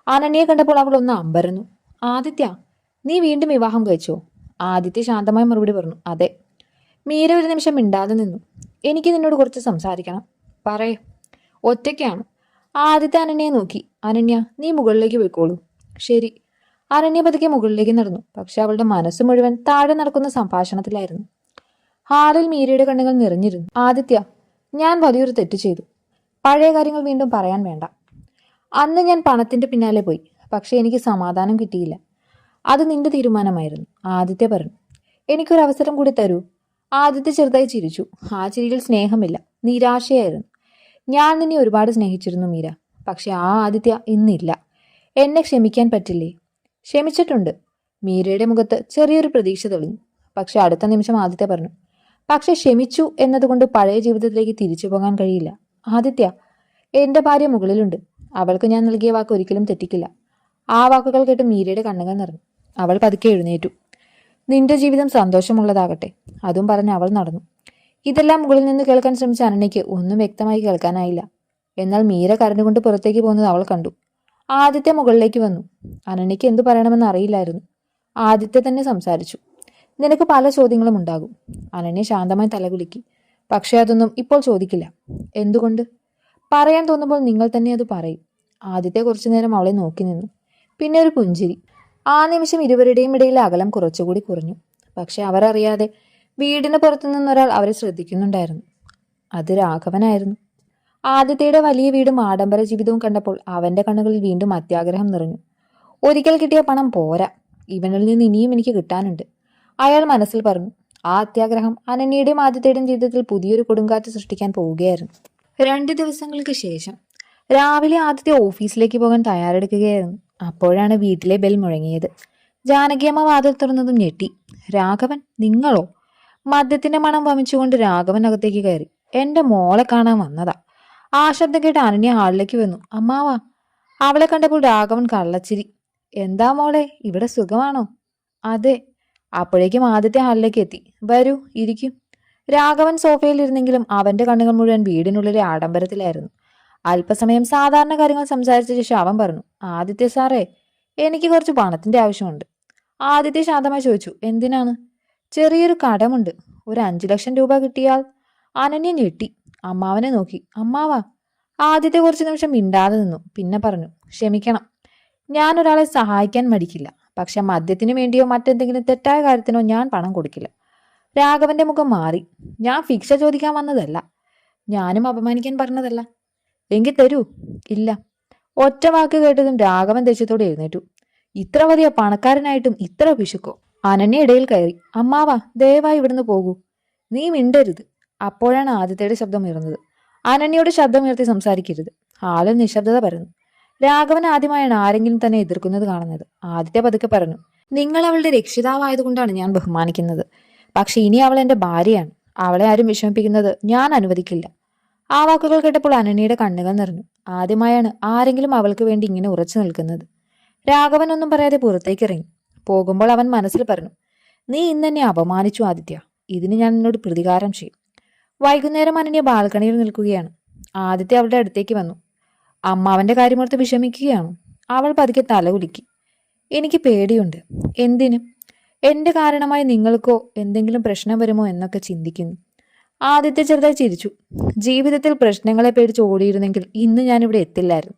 അനന്യയെ കണ്ടപ്പോൾ അവൾ ഒന്ന് അമ്പരന്നു. ആദിത്യ, നീ വീണ്ടും വിവാഹം കഴിച്ചോ? ആദിത്യ ശാന്തമായി മറുപടി പറഞ്ഞു. അതെ. മീര ഒരു നിമിഷം മിണ്ടാതെ നിന്നു. എനിക്ക് നിന്നോട് കുറച്ച് സംസാരിക്കണം. പറയേ. ഒറ്റയ്ക്കാണ്. ആദിത്യ അനന്യയെ നോക്കി. അനന്യ, നീ മുകളിലേക്ക് പോയിക്കോളൂ. ശരി. അനന്യ പതുക്കെ മുകളിലേക്ക് നടന്നു. പക്ഷെ അവളുടെ മനസ്സ് മുഴുവൻ താഴെ നടക്കുന്ന സംഭാഷണത്തിലായിരുന്നു. ഹാളിൽ മീരയുടെ കണ്ണുകൾ നിറഞ്ഞിരുന്നു. ആദിത്യ, ഞാൻ വലിയൊരു തെറ്റ് ചെയ്തു. പഴയ കാര്യങ്ങൾ വീണ്ടും പറയാൻ വേണ്ട. അന്ന് ഞാൻ പണത്തിന്റെ പിന്നാലെ പോയി. പക്ഷെ എനിക്ക് സമാധാനം കിട്ടിയില്ല. അത് നിന്റെ തീരുമാനമായിരുന്നു. ആദിത്യ പറഞ്ഞു. എനിക്കൊരു അവസരം കൂടി തരൂ. ആദിത്യ ചെറുതായി ചിരിച്ചു. ആ ചിരിയിൽ സ്നേഹമില്ല, നിരാശയായിരുന്നു. ഞാൻ നിന്നെ ഒരുപാട് സ്നേഹിച്ചിരുന്നു മീര. പക്ഷെ ആ ആദിത്യ ഇന്നില്ല. എന്നെ ക്ഷമിക്കാൻ പറ്റില്ലേ? ക്ഷമിച്ചിട്ടുണ്ട്. മീരയുടെ മുഖത്ത് ചെറിയൊരു പ്രതീക്ഷ തെളിഞ്ഞു. പക്ഷെ അടുത്ത നിമിഷം ആദിത്യ പറഞ്ഞു. പക്ഷെ ക്ഷമിച്ചു എന്നതുകൊണ്ട് പഴയ ജീവിതത്തിലേക്ക് തിരിച്ചു പോകാൻ കഴിയില്ല. ആദിത്യ, എന്റെ ഭാര്യ മുകളിലുണ്ട്. അവൾക്ക് ഞാൻ നൽകിയ വാക്ക് ഒരിക്കലും തെറ്റിക്കില്ല. ആ വാക്കുകൾ കേട്ട് മീരയുടെ കണ്ണുകൾ നിറഞ്ഞു. അവൾ പതുക്കെ എഴുന്നേറ്റു. നിന്റെ ജീവിതം സന്തോഷമുള്ളതാകട്ടെ. അതും പറഞ്ഞ് അവൾ നടന്നു. ഇതെല്ലാം മുകളിൽ നിന്ന് കേൾക്കാൻ ശ്രമിച്ച അനന്യയ്ക്ക് ഒന്നും വ്യക്തമായി കേൾക്കാനായില്ല. എന്നാൽ മീര കരഞ്ഞുകൊണ്ട് പുറത്തേക്ക് പോകുന്നത് അവൾ കണ്ടു. ആദിത്യ മുകളിലേക്ക് വന്നു. അനന്യയ്ക്ക് എന്തു പറയണമെന്ന് അറിയില്ലായിരുന്നു. ആദിത്യ തന്നെ സംസാരിച്ചു. നിനക്ക് പല ചോദ്യങ്ങളും ഉണ്ടാകും. അനന്യ ശാന്തമായി തലകുലുക്കി. പക്ഷെ അതൊന്നും ഇപ്പോൾ ചോദിക്കില്ല. എന്തുകൊണ്ട്? പറയാൻ തോന്നുമ്പോൾ നിങ്ങൾ തന്നെ അത് പറയും. ആദിത്യ കുറച്ചു നേരം അവളെ നോക്കി നിന്നു. പിന്നെ ഒരു പുഞ്ചിരി. ആ നിമിഷം ഇരുവരുടെയും ഇടയിലെ അകലം കുറച്ചുകൂടി കുറഞ്ഞു. പക്ഷെ അവർ അറിയാതെ വീടിന് പുറത്തു നിന്നൊരാൾ അവരെ ശ്രദ്ധിക്കുന്നുണ്ടായിരുന്നു. അത് രാഘവനായിരുന്നു. ആദിത്യയുടെ വലിയ വീടും ആഡംബര ജീവിതവും കണ്ടപ്പോൾ അവന്റെ കണ്ണുകളിൽ വീണ്ടും അത്യാഗ്രഹം നിറഞ്ഞു. ഒരിക്കൽ കിട്ടിയ പണം പോരാ, ഇവനിൽ നിന്ന് ഇനിയും എനിക്ക് കിട്ടാനുണ്ട്. അയാൾ മനസ്സിൽ പറഞ്ഞു. ആ അത്യാഗ്രഹം അനന്യയുടെയും ആദിത്യയുടെയും ജീവിതത്തിൽ പുതിയൊരു കൊടുങ്കാറ്റ് സൃഷ്ടിക്കാൻ പോവുകയായിരുന്നു. 2 ദിവസങ്ങൾക്ക് ശേഷം രാവിലെ ആദിത്യ ഓഫീസിലേക്ക് പോകാൻ തയ്യാറെടുക്കുകയായിരുന്നു. അപ്പോഴാണ് വീട്ടിലെ ബെൽ മുഴങ്ങിയത്. ജാനകിയമ്മ വാതിൽ തുറന്നതും ഞെട്ടി. രാഘവൻ, നിങ്ങളോ? മദ്യത്തിന്റെ മണം വമിച്ചുകൊണ്ട് രാഘവൻ അകത്തേക്ക് കയറി. എന്റെ മോളെ കാണാൻ വന്നതാ. ആ ശബ്ദം കേട്ട് അനന്യ ഹാളിലേക്ക് വന്നു. അമ്മാവാ. അവളെ കണ്ടപ്പോൾ രാഘവൻ കള്ളച്ചിരി. എന്താ മോളെ, ഇവിടെ സുഖമാണോ? അതെ. അപ്പോഴേക്കും ആദിത്യ ഹാളിലേക്ക് എത്തി. വരൂ, ഇരിക്കും. രാഘവൻ സോഫയിലിരുന്നെങ്കിലും അവന്റെ കണ്ണുകൾ മുഴുവൻ വീടിനുള്ളിലെ ആഡംബരത്തിലായിരുന്നു. അല്പസമയം സാധാരണ കാര്യങ്ങൾ സംസാരിച്ച ശേഷം അവൻ പറഞ്ഞു. ആദിത്യ സാറേ, എനിക്ക് കുറച്ച് പണത്തിന്റെ ആവശ്യമുണ്ട്. ആദിത്യ ശാന്തമായി ചോദിച്ചു. എന്തിനാണ്? ചെറിയൊരു കടമുണ്ട്. ഒരു 5 ലക്ഷം രൂപ കിട്ടിയാൽ. അനന്യ ഞെട്ടി. അമ്മാവനെ നോക്കി. അമ്മാവാ. ആദിത്യ കുറച്ചു നിമിഷം മിണ്ടാതെ നിന്നു. പിന്നെ പറഞ്ഞു. ക്ഷമിക്കണം, ഞാൻ ഒരാളെ സഹായിക്കാൻ മടിക്കില്ല. പക്ഷെ മദ്യത്തിനു വേണ്ടിയോ മറ്റെന്തെങ്കിലും തെറ്റായ കാര്യത്തിനോ ഞാൻ പണം കൊടുക്കില്ല. രാഘവന്റെ മുഖം മാറി. ഞാൻ ഭിക്ഷ ചോദിക്കാൻ വന്നതല്ല. ഞാനും അപമാനിക്കാൻ പറഞ്ഞതല്ല. എങ്കിൽ തരൂ. ഇല്ല. ഒറ്റ വാക്ക് കേട്ടതും രാഘവൻ ദേഷ്യത്തോടെ എഴുന്നേറ്റു. ഇത്ര വലിയ പണക്കാരനായിട്ടും ഇത്ര പിശുക്കോ? അനന്യ ഇടയിൽ കയറി. അമ്മാവാ, ദയവായി ഇവിടുന്ന് പോകൂ. നീ മിണ്ടരുത്. അപ്പോഴാണ് ആദിത്യയുടെ ശബ്ദം ഉയർന്നത്. അനന്യയുടെ ശബ്ദം ഉയർത്തി സംസാരിക്കരുത്. ഹാളിൽ നിശബ്ദത പരന്നു. രാഘവൻ ആദ്യമായാണ് ആരെങ്കിലും തന്നെ എതിർക്കുന്നത് കാണുന്നത്. ആദിത്യ പതുക്കെ പറഞ്ഞു. നിങ്ങൾ അവളുടെ രക്ഷിതാവായതുകൊണ്ടാണ് ഞാൻ ബഹുമാനിക്കുന്നത്. പക്ഷെ ഇനി അവൾ എന്റെ ഭാര്യയാണ്. അവളെ ആരും വിഷമിപ്പിക്കുന്നത് ഞാൻ അനുവദിക്കില്ല. ആ വാക്കുകൾ കേട്ടപ്പോൾ അനന്യയുടെ കണ്ണുകൾ നിറഞ്ഞു. ആദ്യമായാണ് ആരെങ്കിലും അവൾക്ക് വേണ്ടി ഇങ്ങനെ ഉറച്ചു നിൽക്കുന്നത്. രാഘവൻ ഒന്നും പറയാതെ പുറത്തേക്ക് ഇറങ്ങി. പോകുമ്പോൾ അവൻ മനസ്സിൽ പറഞ്ഞു. നീ ഇന്നെന്നെ അപമാനിച്ചു ആദിത്യ. ഇതിന് ഞാൻ നിന്നോട് പ്രതികാരം ചെയ്യും. വൈകുന്നേരം അനന്യ ബാൽക്കണിയിൽ നിൽക്കുകയാണ്. ആദിത്യ അവളുടെ അടുത്തേക്ക് വന്നു. അമ്മാവന്റെ കാര്യമോർത്ത് വിഷമിക്കുകയാണോ? അവൾ പതുക്കെ തലകുലുക്കി. എനിക്ക് പേടിയുണ്ട്. എന്തിനും? എന്റെ കാരണമായി നിങ്ങൾക്കോ എന്തെങ്കിലും പ്രശ്നം വരുമോ എന്നൊക്കെ ചിന്തിക്കുന്നു. ആദിത്യ ചെറുതായി ചിരിച്ചു. ജീവിതത്തിൽ പ്രശ്നങ്ങളെ പേടിച്ച് ഓടിയിരുന്നെങ്കിൽ ഇന്ന് ഞാനിവിടെ എത്തില്ലായിരുന്നു.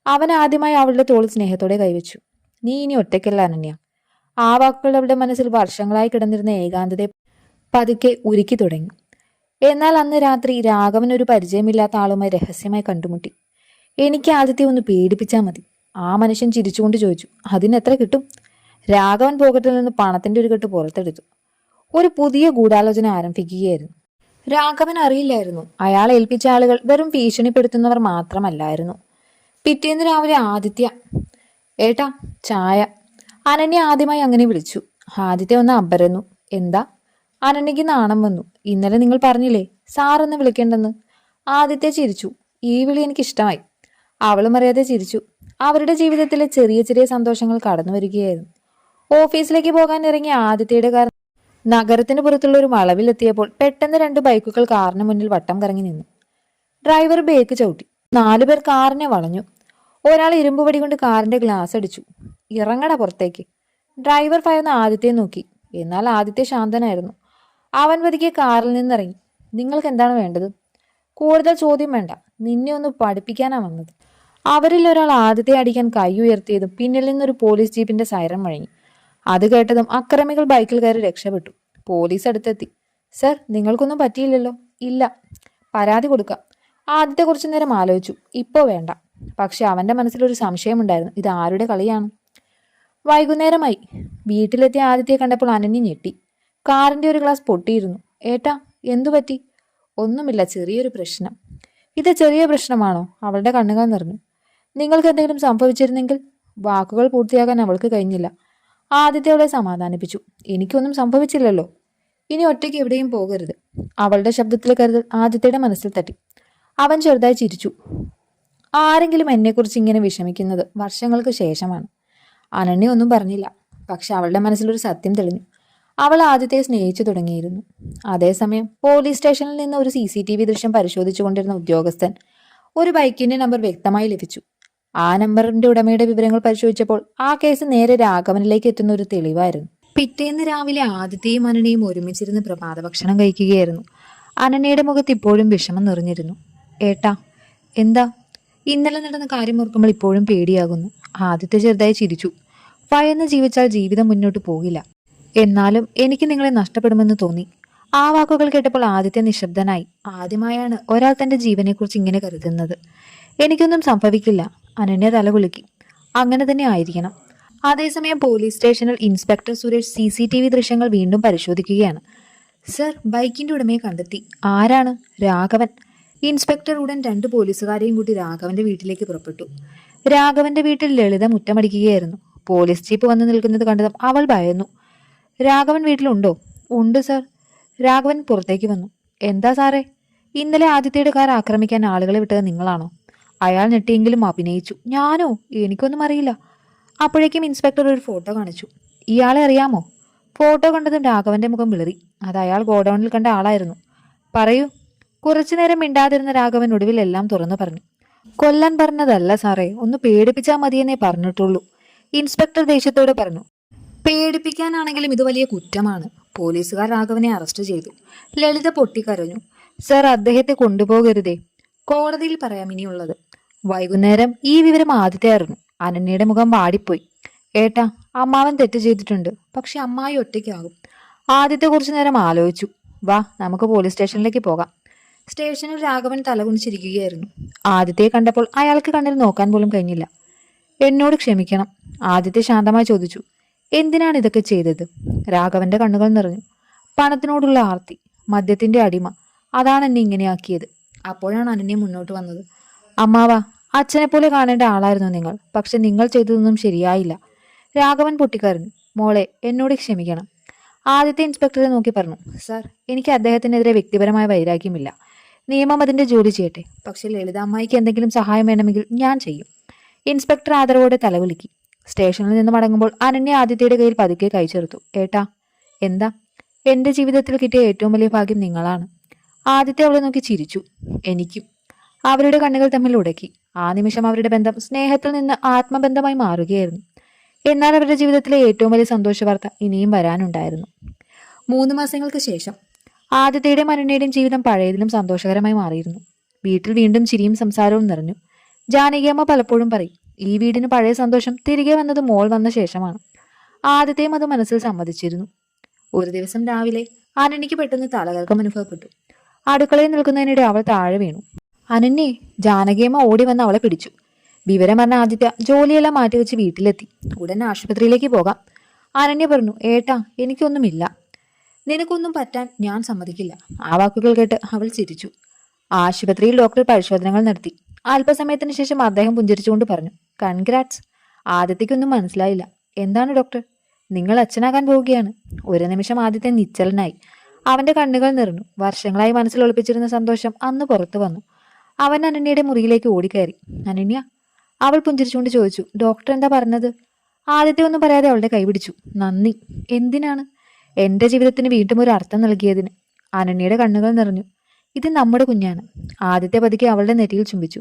അവൻ ആദ്യമായി അവളുടെ തോളിൽ സ്നേഹത്തോടെ കൈവച്ചു. നീ ഇനി ഒറ്റയ്ക്കല്ല അനന്യ. ആ വാക്കുകൾ അവളുടെ മനസ്സിൽ വർഷങ്ങളായി കിടന്നിരുന്ന ഏകാന്തതയെ പതുക്കെ ഉരുക്കി തുടങ്ങി. എന്നാൽ അന്ന് രാത്രി രാഘവൻ ഒരു പരിചയമില്ലാത്ത ആളുമായി രഹസ്യമായി കണ്ടുമുട്ടി. എനിക്ക് ആദ്യത്തെ ഒന്ന് പേടിപ്പിച്ചാൽ മതി. ആ മനുഷ്യൻ ചിരിച്ചുകൊണ്ട് ചോദിച്ചു. അതിനെത്ര കിട്ടും? രാഘവൻ പോക്കറ്റിൽ നിന്ന് പണത്തിന്റെ ഒരു കെട്ട് പുറത്തെടുത്തു. ഒരു പുതിയ ഗൂഢാലോചന ആരംഭിക്കുകയായിരുന്നു. രാഘവൻ അറിയില്ലായിരുന്നു അയാൾ ഏൽപ്പിച്ച ആളുകൾ വെറും ഭീഷണിപ്പെടുത്തുന്നവർ മാത്രമല്ലായിരുന്നു. പിറ്റേന്ന് രാവിലെ ആദിത്യ, ഏട്ടാ ചായ. അനന്യ ആദ്യമായി അങ്ങനെ വിളിച്ചു. ആദിത്യ ഒന്ന് അമ്പരന്നു. എന്താ? അനന്യക്ക് നാണം വന്നു. ഇന്നലെ നിങ്ങൾ പറഞ്ഞില്ലേ സാറെന്ന് വിളിക്കേണ്ടെന്ന്. ആദിത്യ ചിരിച്ചു. ഈ വിളി എനിക്ക് ഇഷ്ടമായി. അവളും അറിയാതെ ചിരിച്ചു. അവരുടെ ജീവിതത്തിലെ ചെറിയ ചെറിയ സന്തോഷങ്ങൾ കടന്നു വരികയായിരുന്നു. ഓഫീസിലേക്ക് പോകാൻ ഇറങ്ങിയ ആദിത്യയുടെ കാർ നഗരത്തിന് പുറത്തുള്ള ഒരു വളവിലെത്തിയപ്പോൾ പെട്ടെന്ന് 2 ബൈക്കുകൾ കാറിന് മുന്നിൽ വട്ടം കറങ്ങി നിന്നു. ഡ്രൈവർ ബ്രേക്ക് ചവിട്ടി. 4 പേർ കാറിനെ വളഞ്ഞു. ഒരാൾ ഇരുമ്പുപടി കൊണ്ട് കാറിന്റെ ഗ്ലാസ് അടിച്ചു. ഇറങ്ങട പുറത്തേക്ക്. ഡ്രൈവർ ഭയന്ന് ആദിത്യയെ നോക്കി. എന്നാൽ ആദിത്യ ശാന്തനായിരുന്നു. അവൻ പതുക്കെ കാറിൽ നിന്നിറങ്ങി. നിങ്ങൾക്ക് എന്താണ് വേണ്ടത്? കൂടുതൽ ചോദ്യം വേണ്ട. നിന്നെ ഒന്ന് പഠിപ്പിക്കാനാ വന്നത്. അവരിൽ ഒരാൾ ആദിത്യയെ അടിക്കാൻ കൈ ഉയർത്തിയതും പിന്നിൽ നിന്നൊരു പോലീസ് ജീപ്പിന്റെ സൈറൻ മുഴങ്ങി. അത് കേട്ടതും അക്രമികൾ ബൈക്കിൽ കയറി രക്ഷപ്പെട്ടു. പോലീസ് അടുത്തെത്തി. സർ, നിങ്ങൾക്കൊന്നും പറ്റിയില്ലല്ലോ? ഇല്ല. പരാതി കൊടുക്കാം. ആദ്യത്തെ കുറച്ചു നേരം ആലോചിച്ചു. ഇപ്പോ വേണ്ട. പക്ഷെ അവന്റെ മനസ്സിലൊരു സംശയമുണ്ടായിരുന്നു. ഇത് ആരുടെ കളിയാണ്? വൈകുന്നേരമായി. വീട്ടിലെത്തിയ ആദിത്യയെ കണ്ടപ്പോൾ അനന്യ ഞെട്ടി. കാറിന്റെ ഒരു ഗ്ലാസ് പൊട്ടിയിരുന്നു. ഏട്ടാ, എന്തു പറ്റി? ഒന്നുമില്ല, ചെറിയൊരു പ്രശ്നം. ഇത് ചെറിയ പ്രശ്നമാണോ? അവളുടെ കണ്ണുകൾ നിറഞ്ഞു. നിങ്ങൾക്ക് എന്തെങ്കിലും സംഭവിച്ചിരുന്നെങ്കിൽ? വാക്കുകൾ പൂർത്തിയാക്കാൻ അവൾക്ക് കഴിഞ്ഞില്ല. ആദിത്യ അവളെ സമാധാനിപ്പിച്ചു. എനിക്കൊന്നും സംഭവിച്ചില്ലല്ലോ. ഇനി ഒറ്റയ്ക്ക് എവിടെയും പോകരുത്. അവളുടെ ശബ്ദത്തിലെ കരുതൽ ആദിത്യയുടെ മനസ്സിൽ തട്ടി. അവൻ ചെറുതായി ചിരിച്ചു. ആരെങ്കിലും എന്നെക്കുറിച്ച് ഇങ്ങനെ വിഷമിക്കുന്നത് വർഷങ്ങൾക്ക് ശേഷമാണ്. അനന്യ ഒന്നും പറഞ്ഞില്ല. പക്ഷെ അവളുടെ മനസ്സിലൊരു സത്യം തെളിഞ്ഞു. അവൾ ആദിത്യയെ സ്നേഹിച്ചു തുടങ്ങിയിരുന്നു. അതേസമയം പോലീസ് സ്റ്റേഷനിൽ നിന്ന് ഒരു CCTV ദൃശ്യം പരിശോധിച്ചുകൊണ്ടിരുന്ന ഉദ്യോഗസ്ഥൻ ഒരു ബൈക്കിന്റെ നമ്പർ വ്യക്തമായി ലഭിച്ചു. ആ നമ്പറിന്റെ ഉടമയുടെ വിവരങ്ങൾ പരിശോധിച്ചപ്പോൾ ആ കേസ് നേരെ രാഘവനിലേക്ക് എത്തുന്ന ഒരു തെളിവായിരുന്നു. പിറ്റേന്ന് രാവിലെ ആദിത്യയും അനന്യയും ഒരുമിച്ചിരുന്ന് പ്രഭാത ഭക്ഷണം കഴിക്കുകയായിരുന്നു. അനന്യയുടെ മുഖത്ത് ഇപ്പോഴും വിഷമം നിറഞ്ഞിരുന്നു. ഏട്ടാ, എന്താ? ഇന്നലെ നടന്ന കാര്യം ഓർക്കുമ്പോൾ ഇപ്പോഴും പേടിയാകുന്നു. ആദിത്യ ചെറുതായി ചിരിച്ചു. ഭയന്ന് ജീവിച്ചാൽ ജീവിതം മുന്നോട്ട് പോകില്ല. എന്നാലും എനിക്ക് നിങ്ങളെ നഷ്ടപ്പെടുമെന്ന് തോന്നി. ആ വാക്കുകൾ കേട്ടപ്പോൾ ആദിത്യ നിശബ്ദനായി. ആദ്യമായാണ് ഒരാൾ തന്റെ ജീവനെക്കുറിച്ച് ഇങ്ങനെ കരുതുന്നത്. എനിക്കൊന്നും സംഭവിക്കില്ല. അനന്യ തലകുലുക്കി. അങ്ങനെ തന്നെ ആയിരിക്കണം. അതേസമയം പോലീസ് സ്റ്റേഷനിൽ ഇൻസ്പെക്ടർ സുരേഷ് CCTV ദൃശ്യങ്ങൾ വീണ്ടും പരിശോധിക്കുകയാണ്. സർ, ബൈക്കിന്റെ ഉടമയെ കണ്ടെത്തി. ആരാണ്? രാഘവൻ. ഇൻസ്പെക്ടർ ഉടൻ 2 പോലീസുകാരെയും കൂട്ടി രാഘവന്റെ വീട്ടിലേക്ക് പുറപ്പെട്ടു. രാഘവന്റെ വീട്ടിൽ ലളിത മുറ്റമടിക്കുകയായിരുന്നു. പോലീസ് ജീപ്പ് വന്ന് നിൽക്കുന്നത് കണ്ടതും അവൾ ഭയന്നു. രാഘവൻ വീട്ടിലുണ്ടോ? ഉണ്ട് സർ. രാഘവൻ പുറത്തേക്ക് വന്നു. എന്താ സാറേ? ഇന്നലെ ആദിത്യയുടെ കാർ ആക്രമിക്കാൻ ആളുകളെ വിട്ടത് നിങ്ങളാണോ? അയാൾ ഞെട്ടിയെങ്കിലും അഭിനയിച്ചു. ഞാനോ? എനിക്കൊന്നും അറിയില്ല. അപ്പോഴേക്കും ഇൻസ്പെക്ടർ ഒരു ഫോട്ടോ കാണിച്ചു. ഇയാളെ അറിയാമോ? ഫോട്ടോ കണ്ടതും രാഘവന്റെ മുഖം വിളറി. അത് അയാൾ ഗോഡൌണിൽ കണ്ട ആളായിരുന്നു. പറയൂ. കുറച്ചുനേരം മിണ്ടാതിരുന്ന രാഘവൻ ഒടുവിൽ എല്ലാം തുറന്നു പറഞ്ഞു. കൊല്ലാൻ പറഞ്ഞതല്ല സാറേ, ഒന്ന് പേടിപ്പിച്ചാൽ മതിയെന്നേ പറഞ്ഞിട്ടുള്ളൂ. ഇൻസ്പെക്ടർ ദേഷ്യത്തോടെ പറഞ്ഞു. പേടിപ്പിക്കാനാണെങ്കിലും ഇത് വലിയ കുറ്റമാണ്. പോലീസുകാർ രാഘവനെ അറസ്റ്റ് ചെയ്തു. ലളിത പൊട്ടിക്കരഞ്ഞു. സർ, അദ്ദേഹത്തെ കൊണ്ടുപോകരുതേ. കോടതിയിൽ പറയാം ഇനിയുള്ളത്. വൈകുന്നേരം ഈ വിവരം ആദിത്യ അറിഞ്ഞു. അനന്യയുടെ മുഖം വാടിപ്പോയി. ഏട്ടാ, അമ്മാവൻ തെറ്റ് ചെയ്തിട്ടുണ്ട്. പക്ഷെ അമ്മായി ഒറ്റയ്ക്കാകും. ആദിത്യ കുറച്ചു നേരം ആലോചിച്ചു. വാ, നമുക്ക് പോലീസ് സ്റ്റേഷനിലേക്ക് പോകാം. സ്റ്റേഷനിൽ രാഘവൻ തലകുനിച്ചിരിക്കുകയായിരുന്നു. ആദിത്യയെ കണ്ടപ്പോൾ അയാൾക്ക് കണ്ണിൽ നോക്കാൻ പോലും കഴിഞ്ഞില്ല. എന്നോട് ക്ഷമിക്കണം, ആദിത്യ ശാന്തമായി ചോദിച്ചു. എന്തിനാണ് ഇതൊക്കെ ചെയ്തത്? രാഘവന്റെ കണ്ണുകൾ നിറഞ്ഞു. പണത്തിനോടുള്ള ആർത്തി, മദ്യത്തിന്റെ അടിമ, അതാണ് എന്നെ ഇങ്ങനെയാക്കിയത്. അപ്പോഴാണ് അനന്യ മുന്നോട്ട് വന്നത്. അമ്മാവ, അച്ഛനെ പോലെ കാണേണ്ട ആളായിരുന്നു നിങ്ങൾ. പക്ഷെ നിങ്ങൾ ചെയ്തതൊന്നും ശരിയായില്ല. രാഘവൻ പൊട്ടിക്കരഞ്ഞു. മോളെ, എന്നോട് ക്ഷമിക്കണം. ആദ്യത്തെ ഇൻസ്പെക്ടറെ നോക്കി പറഞ്ഞു. സർ, എനിക്ക് അദ്ദേഹത്തിനെതിരെ വ്യക്തിപരമായ വൈരാഗ്യമില്ല. നിയമം അതിന്റെ ജോലി ചെയ്യട്ടെ. പക്ഷെ ലളിത അമ്മായിക്ക് എന്തെങ്കിലും സഹായം വേണമെങ്കിൽ ഞാൻ ചെയ്യും. ഇൻസ്പെക്ടർ ആദരവോടെ തലകുലുക്കി. സ്റ്റേഷനിൽ നിന്ന് മടങ്ങുമ്പോൾ അനന്യ ആദിത്യയുടെ കയ്യിൽ പതുക്കെ കൈ ചേർത്തു. ഏട്ടാ. എന്താ? എന്റെ ജീവിതത്തിൽ കിട്ടിയ ഏറ്റവും വലിയ ഭാഗ്യം നിങ്ങളാണ്. ആദിത്യ അവളെ നോക്കി ചിരിച്ചു. എനിക്കും. അവരുടെ കണ്ണുകൾ തമ്മിൽ ഉടക്കി. ആ നിമിഷം അവരുടെ ബന്ധം സ്നേഹത്തിൽ നിന്ന് ആത്മബന്ധമായി മാറുകയായിരുന്നു. എന്നാൽ അവരുടെ ജീവിതത്തിലെ ഏറ്റവും വലിയ സന്തോഷ വാർത്ത ഇനിയും വരാനുണ്ടായിരുന്നു. 3 മാസങ്ങൾക്ക് ശേഷം ആദിത്യയുടെയും അനന്യയുടെയും ജീവിതം പഴയതിലും സന്തോഷകരമായി മാറിയിരുന്നു. വീട്ടിൽ വീണ്ടും ചിരിയും സംസാരവും നിറഞ്ഞു. ജാനകിയമ്മ പലപ്പോഴും പറയും, ഈ വീടിന് പഴയ സന്തോഷം തിരികെ വന്നത് മോൾ വന്ന ശേഷമാണ്. ആദിത്യയും അത് മനസ്സിൽ സമ്മതിച്ചിരുന്നു. ഒരു ദിവസം രാവിലെ അനന്യയ്ക്ക് പെട്ടെന്ന് തലകറക്കം അനുഭവപ്പെട്ടു. അടുക്കളയിൽ നിൽക്കുന്നതിനിടെ അവൾ താഴെ വീണു. അനന്യെ, ജാനകിയമ്മ ഓടി വന്ന് അവളെ പിടിച്ചു. വിവരം പറഞ്ഞ ആദിത്യ ജോലിയെല്ലാം മാറ്റിവെച്ച് വീട്ടിലെത്തി. ഉടൻ ആശുപത്രിയിലേക്ക് പോകാം. അനന്യ പറഞ്ഞു, ഏട്ടാ, എനിക്കൊന്നുമില്ല. നിനക്കൊന്നും പറ്റാൻ ഞാൻ സമ്മതിക്കില്ല. ആ വാക്കുകൾ കേട്ട് അവൾ ചിരിച്ചു. ആശുപത്രിയിൽ ഡോക്ടർ പരിശോധനകൾ നടത്തി. അല്പസമയത്തിന് ശേഷം അദ്ദേഹം പുഞ്ചിരിച്ചുകൊണ്ട് പറഞ്ഞു, കൺഗ്രാറ്റ്സ്. ആദിത്യക്കൊന്നും മനസ്സിലായില്ല. എന്താണ് ഡോക്ടർ? നിങ്ങൾ അച്ഛനാകാൻ പോവുകയാണ്. ഒരു നിമിഷം ആദിത്യൻ നിശ്ചലനായി. അവന്റെ കണ്ണുകൾ നിറഞ്ഞു. വർഷങ്ങളായി മനസ്സിൽ ഒളിപ്പിച്ചിരുന്ന സന്തോഷം അന്ന് പുറത്തു വന്നു. അവൻ അനന്യയുടെ മുറിയിലേക്ക് ഓടിക്കയറി. അനന്യ, അവൾ പുഞ്ചിരിച്ചുകൊണ്ട് ചോദിച്ചു, ഡോക്ടർ എന്താ പറഞ്ഞത്? ആദിത്യ ഒന്നും പറയാതെ അവളുടെ കൈപിടിച്ചു. നന്ദി. എന്തിനാണ്? എന്റെ ജീവിതത്തിന് വീണ്ടും ഒരു അർത്ഥം നൽകിയതിന്. അനന്യയുടെ കണ്ണുകൾ നിറഞ്ഞു. ഇത് നമ്മുടെ കുഞ്ഞാണ്. ആദിത്യ പതുക്കെ അവളുടെ നെറ്റിയിൽ ചുംബിച്ചു.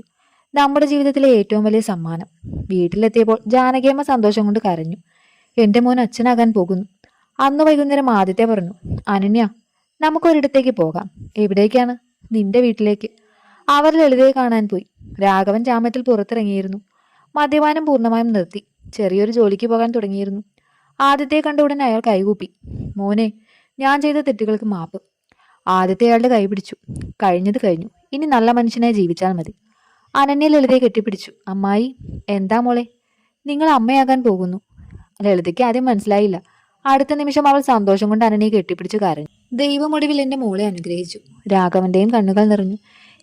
നമ്മുടെ ജീവിതത്തിലെ ഏറ്റവും വലിയ സമ്മാനം. വീട്ടിലെത്തിയപ്പോൾ ജാനകിയമ്മ സന്തോഷം കൊണ്ട് കരഞ്ഞു. എന്റെ മോൻ അച്ഛനാകാൻ പോകുന്നു. അന്ന് വൈകുന്നേരം ആദിത്യ പറഞ്ഞു, അനന്യ, നമുക്കൊരിടത്തേക്ക് പോകാം. എവിടേക്കാണ്? നിന്റെ വീട്ടിലേക്ക്. അവർ ലളിതയെ കാണാൻ പോയി. രാഘവൻ ജാമ്യത്തിൽ പുറത്തിറങ്ങിയിരുന്നു. മദ്യപാനം പൂർണ്ണമായും നിർത്തി. ചെറിയൊരു ജോലിക്ക് പോകാൻ തുടങ്ങിയിരുന്നു. ആദിത്യയെ കണ്ട ഉടൻ അയാൾ കൈകൂപ്പി. മോനെ, ഞാൻ ചെയ്ത തെറ്റുകൾക്ക് മാപ്പ്. ആദിത്യ അയാളുടെ കൈ പിടിച്ചു. കഴിഞ്ഞത് കഴിഞ്ഞു. ഇനി നല്ല മനുഷ്യനായി ജീവിച്ചാൽ മതി. അനന്യ ലളിതയെ കെട്ടിപ്പിടിച്ചു. അമ്മായി, എന്താ മോളെ? നിങ്ങൾ അമ്മയാകാൻ പോകുന്നു. ലളിതയ്ക്ക് ആദ്യം മനസ്സിലായില്ല. അടുത്ത നിമിഷം അവൾ സന്തോഷം കൊണ്ട് അനന്യയെ കെട്ടിപ്പിടിച്ചു കരഞ്ഞു. ദൈവമൊടുവിൽ എന്റെ മോളെ അനുഗ്രഹിച്ചു. രാഘവന്റെയും കണ്ണുകൾ നിറഞ്ഞു.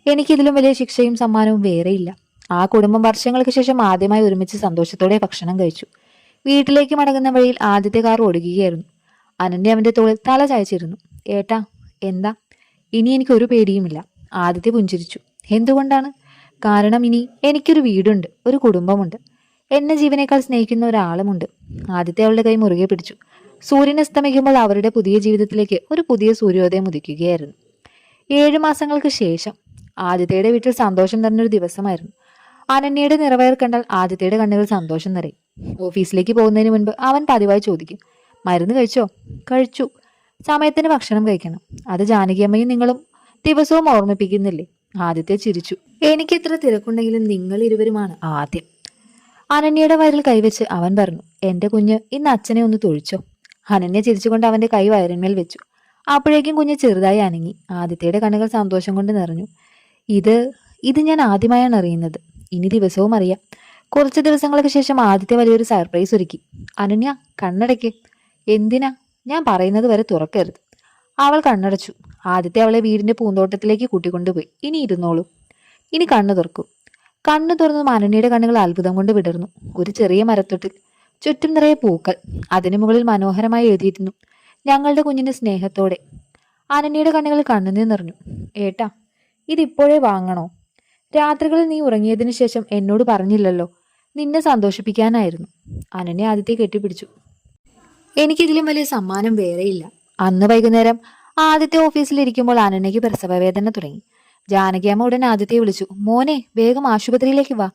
എനിക്കിതിലും വലിയ ശിക്ഷയും സമ്മാനവും വേറെയില്ല. ആ കുടുംബം വർഷങ്ങൾക്ക് ശേഷം ആദ്യമായി ഒരുമിച്ച് സന്തോഷത്തോടെ ഭക്ഷണം കഴിച്ചു. വീട്ടിലേക്ക് മടങ്ങുന്ന വഴിയിൽ ആദ്യത്തെ കാർ ഓടുകയായിരുന്നു. അനന്യ അവന്റെ തോളിൽ തല ചായച്ചിരുന്നു. ഏട്ടാ, എന്താ? ഇനി എനിക്കൊരു പേടിയുമില്ല. ആദിത്യ പുഞ്ചിരിച്ചു. എന്തുകൊണ്ടാണ്? കാരണം ഇനി എനിക്കൊരു വീടുണ്ട്, ഒരു കുടുംബമുണ്ട്, എന്നെ ജീവനേക്കാൾ സ്നേഹിക്കുന്ന ഒരാളുമുണ്ട്. ആദിത്യ അവളുടെ കൈ മുറുകെ പിടിച്ചു. സൂര്യൻ അസ്തമിക്കുമ്പോൾ അവരുടെ പുതിയ ജീവിതത്തിലേക്ക് ഒരു പുതിയ സൂര്യോദയം ഉദിക്കുകയായിരുന്നു. 7 മാസങ്ങൾക്ക് ശേഷം ആദിത്യയുടെ വീട്ടിൽ സന്തോഷം നിറഞ്ഞൊരു ദിവസമായിരുന്നു. അനന്യയുടെ നിറവയർ കണ്ടാൽ ആദിത്യയുടെ കണ്ണുകൾ സന്തോഷം നിറയും. ഓഫീസിലേക്ക് പോകുന്നതിന് മുൻപ് അവൻ പതിവായി ചോദിക്കും, മരുന്ന് കഴിച്ചോ? കഴിച്ചു. സമയത്തിന് ഭക്ഷണം കഴിക്കണം. അത് ജാനകിയമ്മയും നിങ്ങളും ദിവസവും ഓർമ്മിപ്പിക്കുന്നില്ലേ? ആദിത്യ ചിരിച്ചു. എനിക്ക് എത്ര തിരക്കുണ്ടെങ്കിലും നിങ്ങൾ ഇരുവരുമാണ് ആദ്യം. അനന്യയുടെ വയറിൽ കൈവച്ച് അവൻ പറഞ്ഞു, എന്റെ കുഞ്ഞ് ഇന്ന് അച്ഛനെ ഒന്ന് തൊഴിച്ചോ? അനന്യ ചിരിച്ചുകൊണ്ട് അവന്റെ കൈ വയറിന്മേൽ വെച്ചു. അപ്പോഴേക്കും കുഞ്ഞ് ചെറുതായി അനങ്ങി. ആദിത്യയുടെ കണ്ണുകൾ സന്തോഷം കൊണ്ട് നിറഞ്ഞു. ഇത് ഞാൻ ആദ്യമായാണ് അറിയുന്നത്. ഇനി ദിവസവും അറിയാം. കുറച്ച് ദിവസങ്ങൾക്ക് ശേഷം ആദിത്യ വലിയൊരു സർപ്രൈസ് ഒരുക്കി. അനന്യ, കണ്ണടയ്ക്ക്. എന്തിനാ? ഞാൻ പറയുന്നത് വരെ തുറക്കരുത്. അവൾ കണ്ണടച്ചു. ആദിത്യ അവളെ വീടിന്റെ പൂന്തോട്ടത്തിലേക്ക് കൂട്ടിക്കൊണ്ടുപോയി. ഇനി ഇരുന്നോളൂ. ഇനി കണ്ണു തുറക്കൂ. കണ്ണു തുറന്നു. അനന്യയുടെ കണ്ണുകൾ അത്ഭുതം കൊണ്ട് വിടർന്നു. ഒരു ചെറിയ മരത്തൊട്ടിൽ, ചുറ്റും നിറയെ പൂക്കൾ. അതിനു മുകളിൽ മനോഹരമായി എഴുതിയിരുന്നു, ഞങ്ങളുടെ കുഞ്ഞിന്റെ സ്നേഹത്തോടെ. അനന്യയുടെ കണ്ണുകളിൽ കണ്ണുനീർ നിറഞ്ഞു. ഏട്ടാ, ഇതിപ്പോഴേ വാങ്ങണോ? രാത്രികളിൽ നീ ഉറങ്ങിയതിനു ശേഷം എന്നോട് പറഞ്ഞില്ലല്ലോ. നിന്നെ സന്തോഷിപ്പിക്കാനായിരുന്നു. അനന്യ ആദിത്യെ കെട്ടിപ്പിടിച്ചു. എനിക്കിതിലും വലിയ സമ്മാനം വേറെയില്ല. അന്ന് വൈകുന്നേരം ആദിത്യ ഓഫീസിലിരിക്കുമ്പോൾ അനന്യയ്ക്ക് പ്രസവവേദന തുടങ്ങി. ജാനകിയമ്മ ഉടൻ ആദിത്യയെ വിളിച്ചു. മോനെ, വേഗം ആശുപത്രിയിലേക്ക് വാ.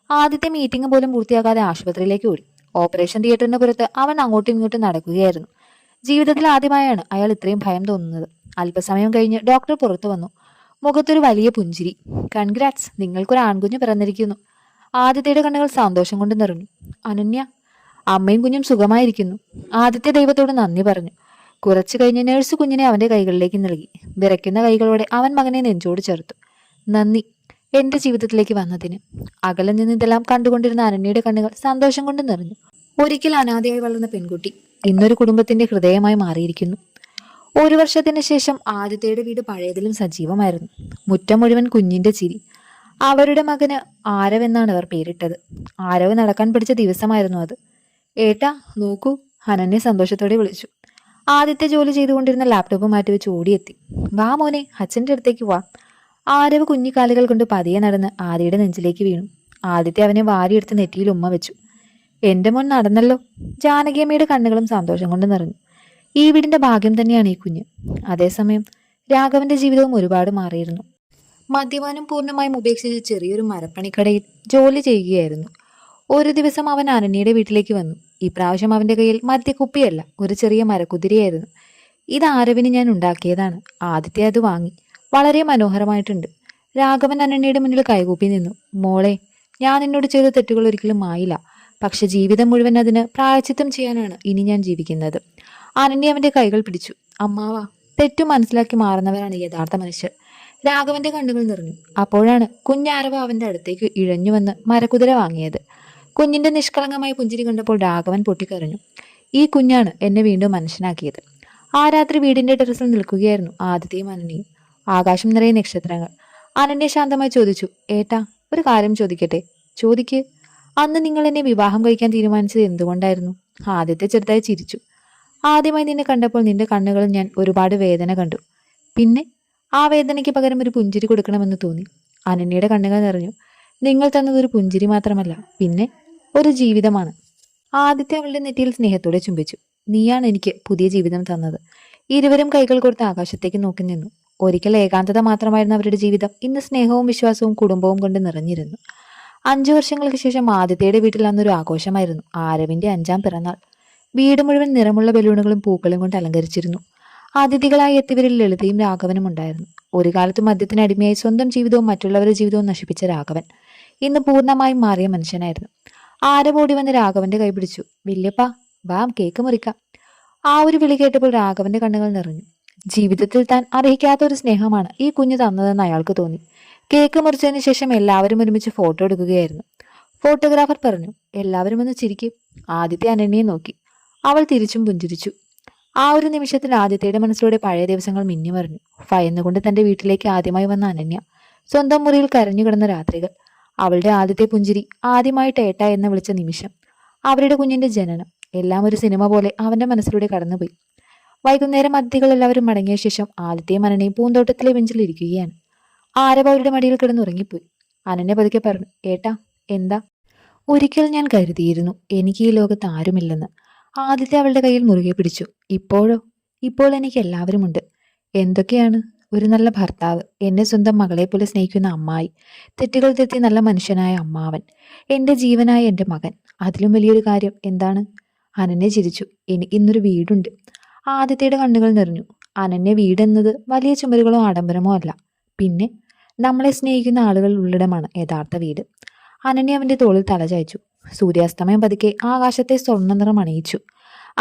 ആദിത്യ മീറ്റിംഗ് പോലും പൂർത്തിയാക്കാതെ ആശുപത്രിയിലേക്ക് ഓടി. ഓപ്പറേഷൻ തിയേറ്ററിന് പുറത്ത് അവൻ അങ്ങോട്ടും ഇങ്ങോട്ടും നടക്കുകയായിരുന്നു. ജീവിതത്തിൽ ആദ്യമായാണ് അയാൾ ഇത്രയും ഭയം തോന്നുന്നത്. അല്പസമയം കഴിഞ്ഞ് ഡോക്ടർ പുറത്തു വന്നു. മുഖത്തൊരു വലിയ പുഞ്ചിരി. കൺഗ്രാറ്റ്സ്, നിങ്ങൾക്കൊരു ആൺകുഞ്ഞ് പിറന്നിരിക്കുന്നു. ആദിത്യയുടെ കണ്ണുകൾ സന്തോഷം കൊണ്ട് നിറഞ്ഞു. അനന്യ, അമ്മയും കുഞ്ഞും സുഖമായിരിക്കുന്നു. ആദിത്യ ദൈവത്തോട് നന്ദി പറഞ്ഞു. കുറച്ചു കഴിഞ്ഞ് നഴ്സ് കുഞ്ഞിനെ അവന്റെ കൈകളിലേക്ക് നൽകി. വിറയ്ക്കുന്ന കൈകളോടെ അവൻ മകനെ നെഞ്ചോട് ചേർത്തു. നന്ദി, എന്റെ ജീവിതത്തിലേക്ക് വന്നതിന്. അകലെ നിന്ന് ഇതെല്ലാം കണ്ടുകൊണ്ടിരുന്ന അനന്യയുടെ കണ്ണുകൾ സന്തോഷം കൊണ്ട് നിറഞ്ഞു. ഒരിക്കൽ അനാഥയായി വളർന്ന പെൺകുട്ടി ഇന്നൊരു കുടുംബത്തിന്റെ ഹൃദയമായി മാറിയിരിക്കുന്നു. 1 വർഷത്തിന് ശേഷം ആദിത്യയുടെ വീട് പഴയതിലും സജീവമായിരുന്നു. മുറ്റം മുഴുവൻ കുഞ്ഞിന്റെ ചിരി. അവരുടെ മകന് ആരവ് എന്നാണ് അവർ പേരിട്ടത്. ആരവ് നടക്കാൻ പഠിച്ച ദിവസമായിരുന്നു അത്. ഏട്ടാ, നോക്കൂ. അനന്യ സന്തോഷത്തോടെ വിളിച്ചു. ആദിത്യ ജോലി ചെയ്തുകൊണ്ടിരുന്ന ലാപ്ടോപ്പ് മാറ്റിവെച്ച് ഓടിയെത്തി. വാ മോനെ, അച്ഛൻ്റെ അടുത്തേക്ക് വാ. ആരവ് കുഞ്ഞിക്കാലുകൾ കൊണ്ട് പതിയെ നടന്ന് ആദിയുടെ നെഞ്ചിലേക്ക് വീണു. ആദിത്യ അവനെ വാരിയെടുത്ത് നെറ്റിയിൽ ഉമ്മ വെച്ചു. എന്റെ മോൻ നടന്നല്ലോ. ജാനകിയമ്മയുടെ കണ്ണുകളും സന്തോഷം കൊണ്ട് നിറഞ്ഞു. ഈ വീടിന്റെ ഭാഗ്യം തന്നെയാണ് ഈ കുഞ്ഞ്. അതേസമയം രാഘവന്റെ ജീവിതവും ഒരുപാട് മാറിയിരുന്നു. മദ്യപാനം പൂർണ്ണമായും ഉപേക്ഷിച്ച് ചെറിയൊരു മരപ്പണിക്കടയിൽ ജോലി ചെയ്യുകയായിരുന്നു. ഒരു ദിവസം അവൻ അനന്യയുടെ വീട്ടിലേക്ക് വന്നു. ഇപ്രാവശ്യം അവന്റെ കയ്യിൽ മദ്യക്കുപ്പിയല്ല, ഒരു ചെറിയ മരക്കുതിരയായിരുന്നു. ഇത് ആരവിന് ഞാൻ ഉണ്ടാക്കിയതാണ്. ആദിത്യ അത് വാങ്ങി. വളരെ മനോഹരമായിട്ടുണ്ട്. രാഘവൻ അനന്യയുടെ മുന്നിൽ കൈകൂപ്പി നിന്നു. മോളെ, ഞാൻ നിന്നോട് ചെയ്ത തെറ്റുകൾ ഒരിക്കലും ആയില്ല. പക്ഷെ ജീവിതം മുഴുവൻ അതിന് പ്രായശ്ചിത്തം ചെയ്യാനാണ് ഇനി ഞാൻ ജീവിക്കുന്നത്. അനന്യ അവന്റെ കൈകൾ പിടിച്ചു. അമ്മാവാ, തെറ്റു മനസ്സിലാക്കി മാറുന്നവരാണ് യഥാർത്ഥ മനുഷ്യർ. രാഘവന്റെ കണ്ണുകൾ നിറഞ്ഞു. അപ്പോഴാണ് കുഞ്ഞാരവ അവന്റെ അടുത്തേക്ക് ഇഴഞ്ഞു വന്ന് മരക്കുതിര വാങ്ങിയത്. കുഞ്ഞിന്റെ നിഷ്കളങ്കമായ പുഞ്ചിരി കണ്ടപ്പോൾ രാഘവൻ പൊട്ടിക്കരഞ്ഞു. ഈ കുഞ്ഞാണ് എന്നെ വീണ്ടും മനുഷ്യനാക്കിയത്. ആ രാത്രി വീടിന്റെ ടെറസിൽ നിൽക്കുകയായിരുന്നു ആദിത്യയും അനന്യയും. ആകാശം നിറയെ നക്ഷത്രങ്ങൾ. അനന്യ ശാന്തമായി ചോദിച്ചു, ഏട്ടാ, ഒരു കാര്യം ചോദിക്കട്ടെ? ചോദിക്ക്. അന്ന് നിങ്ങൾ എന്നെ വിവാഹം കഴിക്കാൻ തീരുമാനിച്ചത് എന്തുകൊണ്ടായിരുന്നു? ആദിത്യ ചെറുതായി ചിരിച്ചു. ആദ്യമായി നിന്നെ കണ്ടപ്പോൾ നിന്റെ കണ്ണുകളിൽ ഞാൻ ഒരുപാട് വേദന കണ്ടു. പിന്നെ ആ വേദനയ്ക്ക് പകരം ഒരു പുഞ്ചിരി കൊടുക്കണമെന്ന് തോന്നി. അനന്യയുടെ കണ്ണുകൾ നിറഞ്ഞു. നിങ്ങൾ തന്നത് ഒരു പുഞ്ചിരി മാത്രമല്ല, പിന്നെ ഒരു ജീവിതമാണ്. ആദിത്യ അവളുടെ നെറ്റിയിൽ സ്നേഹത്തോടെ ചുംബിച്ചു. നീയാണ് എനിക്ക് പുതിയ ജീവിതം തന്നത്. ഇരുവരും കൈകൾ കൊടുത്ത് ആകാശത്തേക്ക് നോക്കി നിന്നു. ഒരിക്കൽ ഏകാന്തത മാത്രമായിരുന്ന അവരുടെ ജീവിതം ഇന്ന് സ്നേഹവും വിശ്വാസവും കുടുംബവും കൊണ്ട് നിറഞ്ഞിരുന്നു. 5 വർഷങ്ങൾക്ക് ശേഷം ആദിത്യയുടെ വീട്ടിൽ അന്നൊരു ആഘോഷമായിരുന്നു. ആരവിന്റെ 5ാം പിറന്നാൾ. വീട് മുഴുവൻ നിറമുള്ള ബലൂണുകളും പൂക്കളും കൊണ്ട് അലങ്കരിച്ചിരുന്നു. അതിഥികളായി എത്തിയവരിൽ ലളിതയും രാഘവനും ഉണ്ടായിരുന്നു. ഒരു കാലത്ത് മദ്യത്തിന് അടിമയായി സ്വന്തം ജീവിതവും മറ്റുള്ളവരുടെ ജീവിതവും നശിപ്പിച്ച രാഘവൻ ഇന്ന് പൂർണ്ണമായും മാറിയ മനുഷ്യനായിരുന്നു. ആരവോടി വന്ന് രാഘവന്റെ കൈ പിടിച്ചു. വല്യപ്പാ, വാ, കേക്ക് മുറിക്കാം. ആ ഒരു വിളി കേട്ടപ്പോൾ രാഘവന്റെ കണ്ണുകൾ നിറഞ്ഞു. ജീവിതത്തിൽ താൻ അർഹിക്കാത്ത ഒരു സ്നേഹമാണ് ഈ കുഞ്ഞ് തന്നതെന്ന് അയാൾക്ക് തോന്നി. കേക്ക് മുറിച്ചതിന് ശേഷം എല്ലാവരും ഒരുമിച്ച് ഫോട്ടോ എടുക്കുകയായിരുന്നു. ഫോട്ടോഗ്രാഫർ പറഞ്ഞു, എല്ലാവരും ഒന്ന് ചിരിക്കും. ആദിത്യ അനന്യയെ നോക്കി. അവൾ തിരിച്ചും പുഞ്ചിരിച്ചു. ആ ഒരു നിമിഷത്തിൽ ആദിത്യയുടെ മനസ്സിലൂടെ പഴയ ദിവസങ്ങൾ മിന്നിമറിഞ്ഞു. ഭയന്നുകൊണ്ട് തന്റെ വീട്ടിലേക്ക് ആദ്യമായി വന്ന അനന്യ, സ്വന്തം മുറിയിൽ കരഞ്ഞു കിടന്ന രാത്രികൾ, അവളുടെ ആദ്യത്തെ പുഞ്ചിരി, ആദ്യമായിട്ട് ഏട്ട എന്ന് വിളിച്ച നിമിഷം, അവരുടെ കുഞ്ഞിന്റെ ജനനം, എല്ലാം ഒരു സിനിമ പോലെ അവന്റെ മനസ്സിലൂടെ കടന്നുപോയി. വൈകുന്നേരം അതിഥികൾ എല്ലാവരും മടങ്ങിയ ശേഷം ആദിത്യയും അനന്യയും പൂന്തോട്ടത്തിലെ ബെഞ്ചിൽ ഇരിക്കുകയാണ്. ആരവ അവരുടെ മടിയിൽ കിടന്നുറങ്ങിപ്പോയി. അനന്യ പതുക്കെ പറഞ്ഞു, ഏട്ടാ, എന്താ? ഒരിക്കൽ ഞാൻ കരുതിയിരുന്നു എനിക്ക് ഈ ലോകത്ത് ആരുമില്ലെന്ന്. ആദിത്യ അവളുടെ കയ്യിൽ മുറുകെ പിടിച്ചു. ഇപ്പോഴോ? ഇപ്പോൾ എനിക്ക് എല്ലാവരുമുണ്ട്. എന്തൊക്കെയാണ്? ഒരു നല്ല ഭർത്താവ്, എന്നെ സ്വന്തം മകളെ പോലെ സ്നേഹിക്കുന്ന അമ്മായി, തെറ്റുകൾ തെറ്റി നല്ല മനുഷ്യനായ അമ്മാവൻ, എന്റെ ജീവനായ എന്റെ മകൻ. അതിലും വലിയൊരു കാര്യം എന്താണ്? അനന്യ ചിരിച്ചു. എനിക്ക് ഇന്നൊരു വീടുണ്ട്. ആദിത്യയുടെ കണ്ണുകൾ നിറഞ്ഞു. അനന്യ വീടെന്നത് വലിയ ചുമരുകളോ ആഡംബരമോ അല്ല, പിന്നെ നമ്മളെ സ്നേഹിക്കുന്ന ആളുകൾ ഉള്ളിടമാണ് യഥാർത്ഥ വീട്. അനന്യ അവന്റെ തോളിൽ തലചായ്ച്ചു. സൂര്യാസ്തമയം പതുക്കെ ആകാശത്തെ സ്വർണ്ണ നിറം അണിയിച്ചു.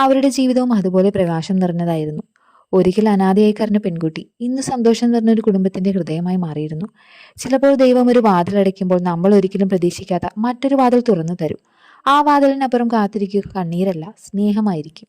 അവരുടെ ജീവിതവും അതുപോലെ പ്രകാശം നിറഞ്ഞതായിരുന്നു. ഒരിക്കൽ അനാഥയായി കരഞ്ഞ പെൺകുട്ടി ഇന്ന് സന്തോഷം നിറഞ്ഞ ഒരു കുടുംബത്തിന്റെ ഹൃദയമായി മാറിയിരുന്നു. ചിലപ്പോൾ ദൈവം ഒരു വാതിലടയ്ക്കുമ്പോൾ നമ്മൾ ഒരിക്കലും പ്രതീക്ഷിക്കാത്ത മറ്റൊരു വാതിൽ തുറന്നു തരും. ആ വാതിലിനപ്പുറം കാത്തിരിക്കുക കണ്ണീരല്ല, സ്നേഹമായിരിക്കും.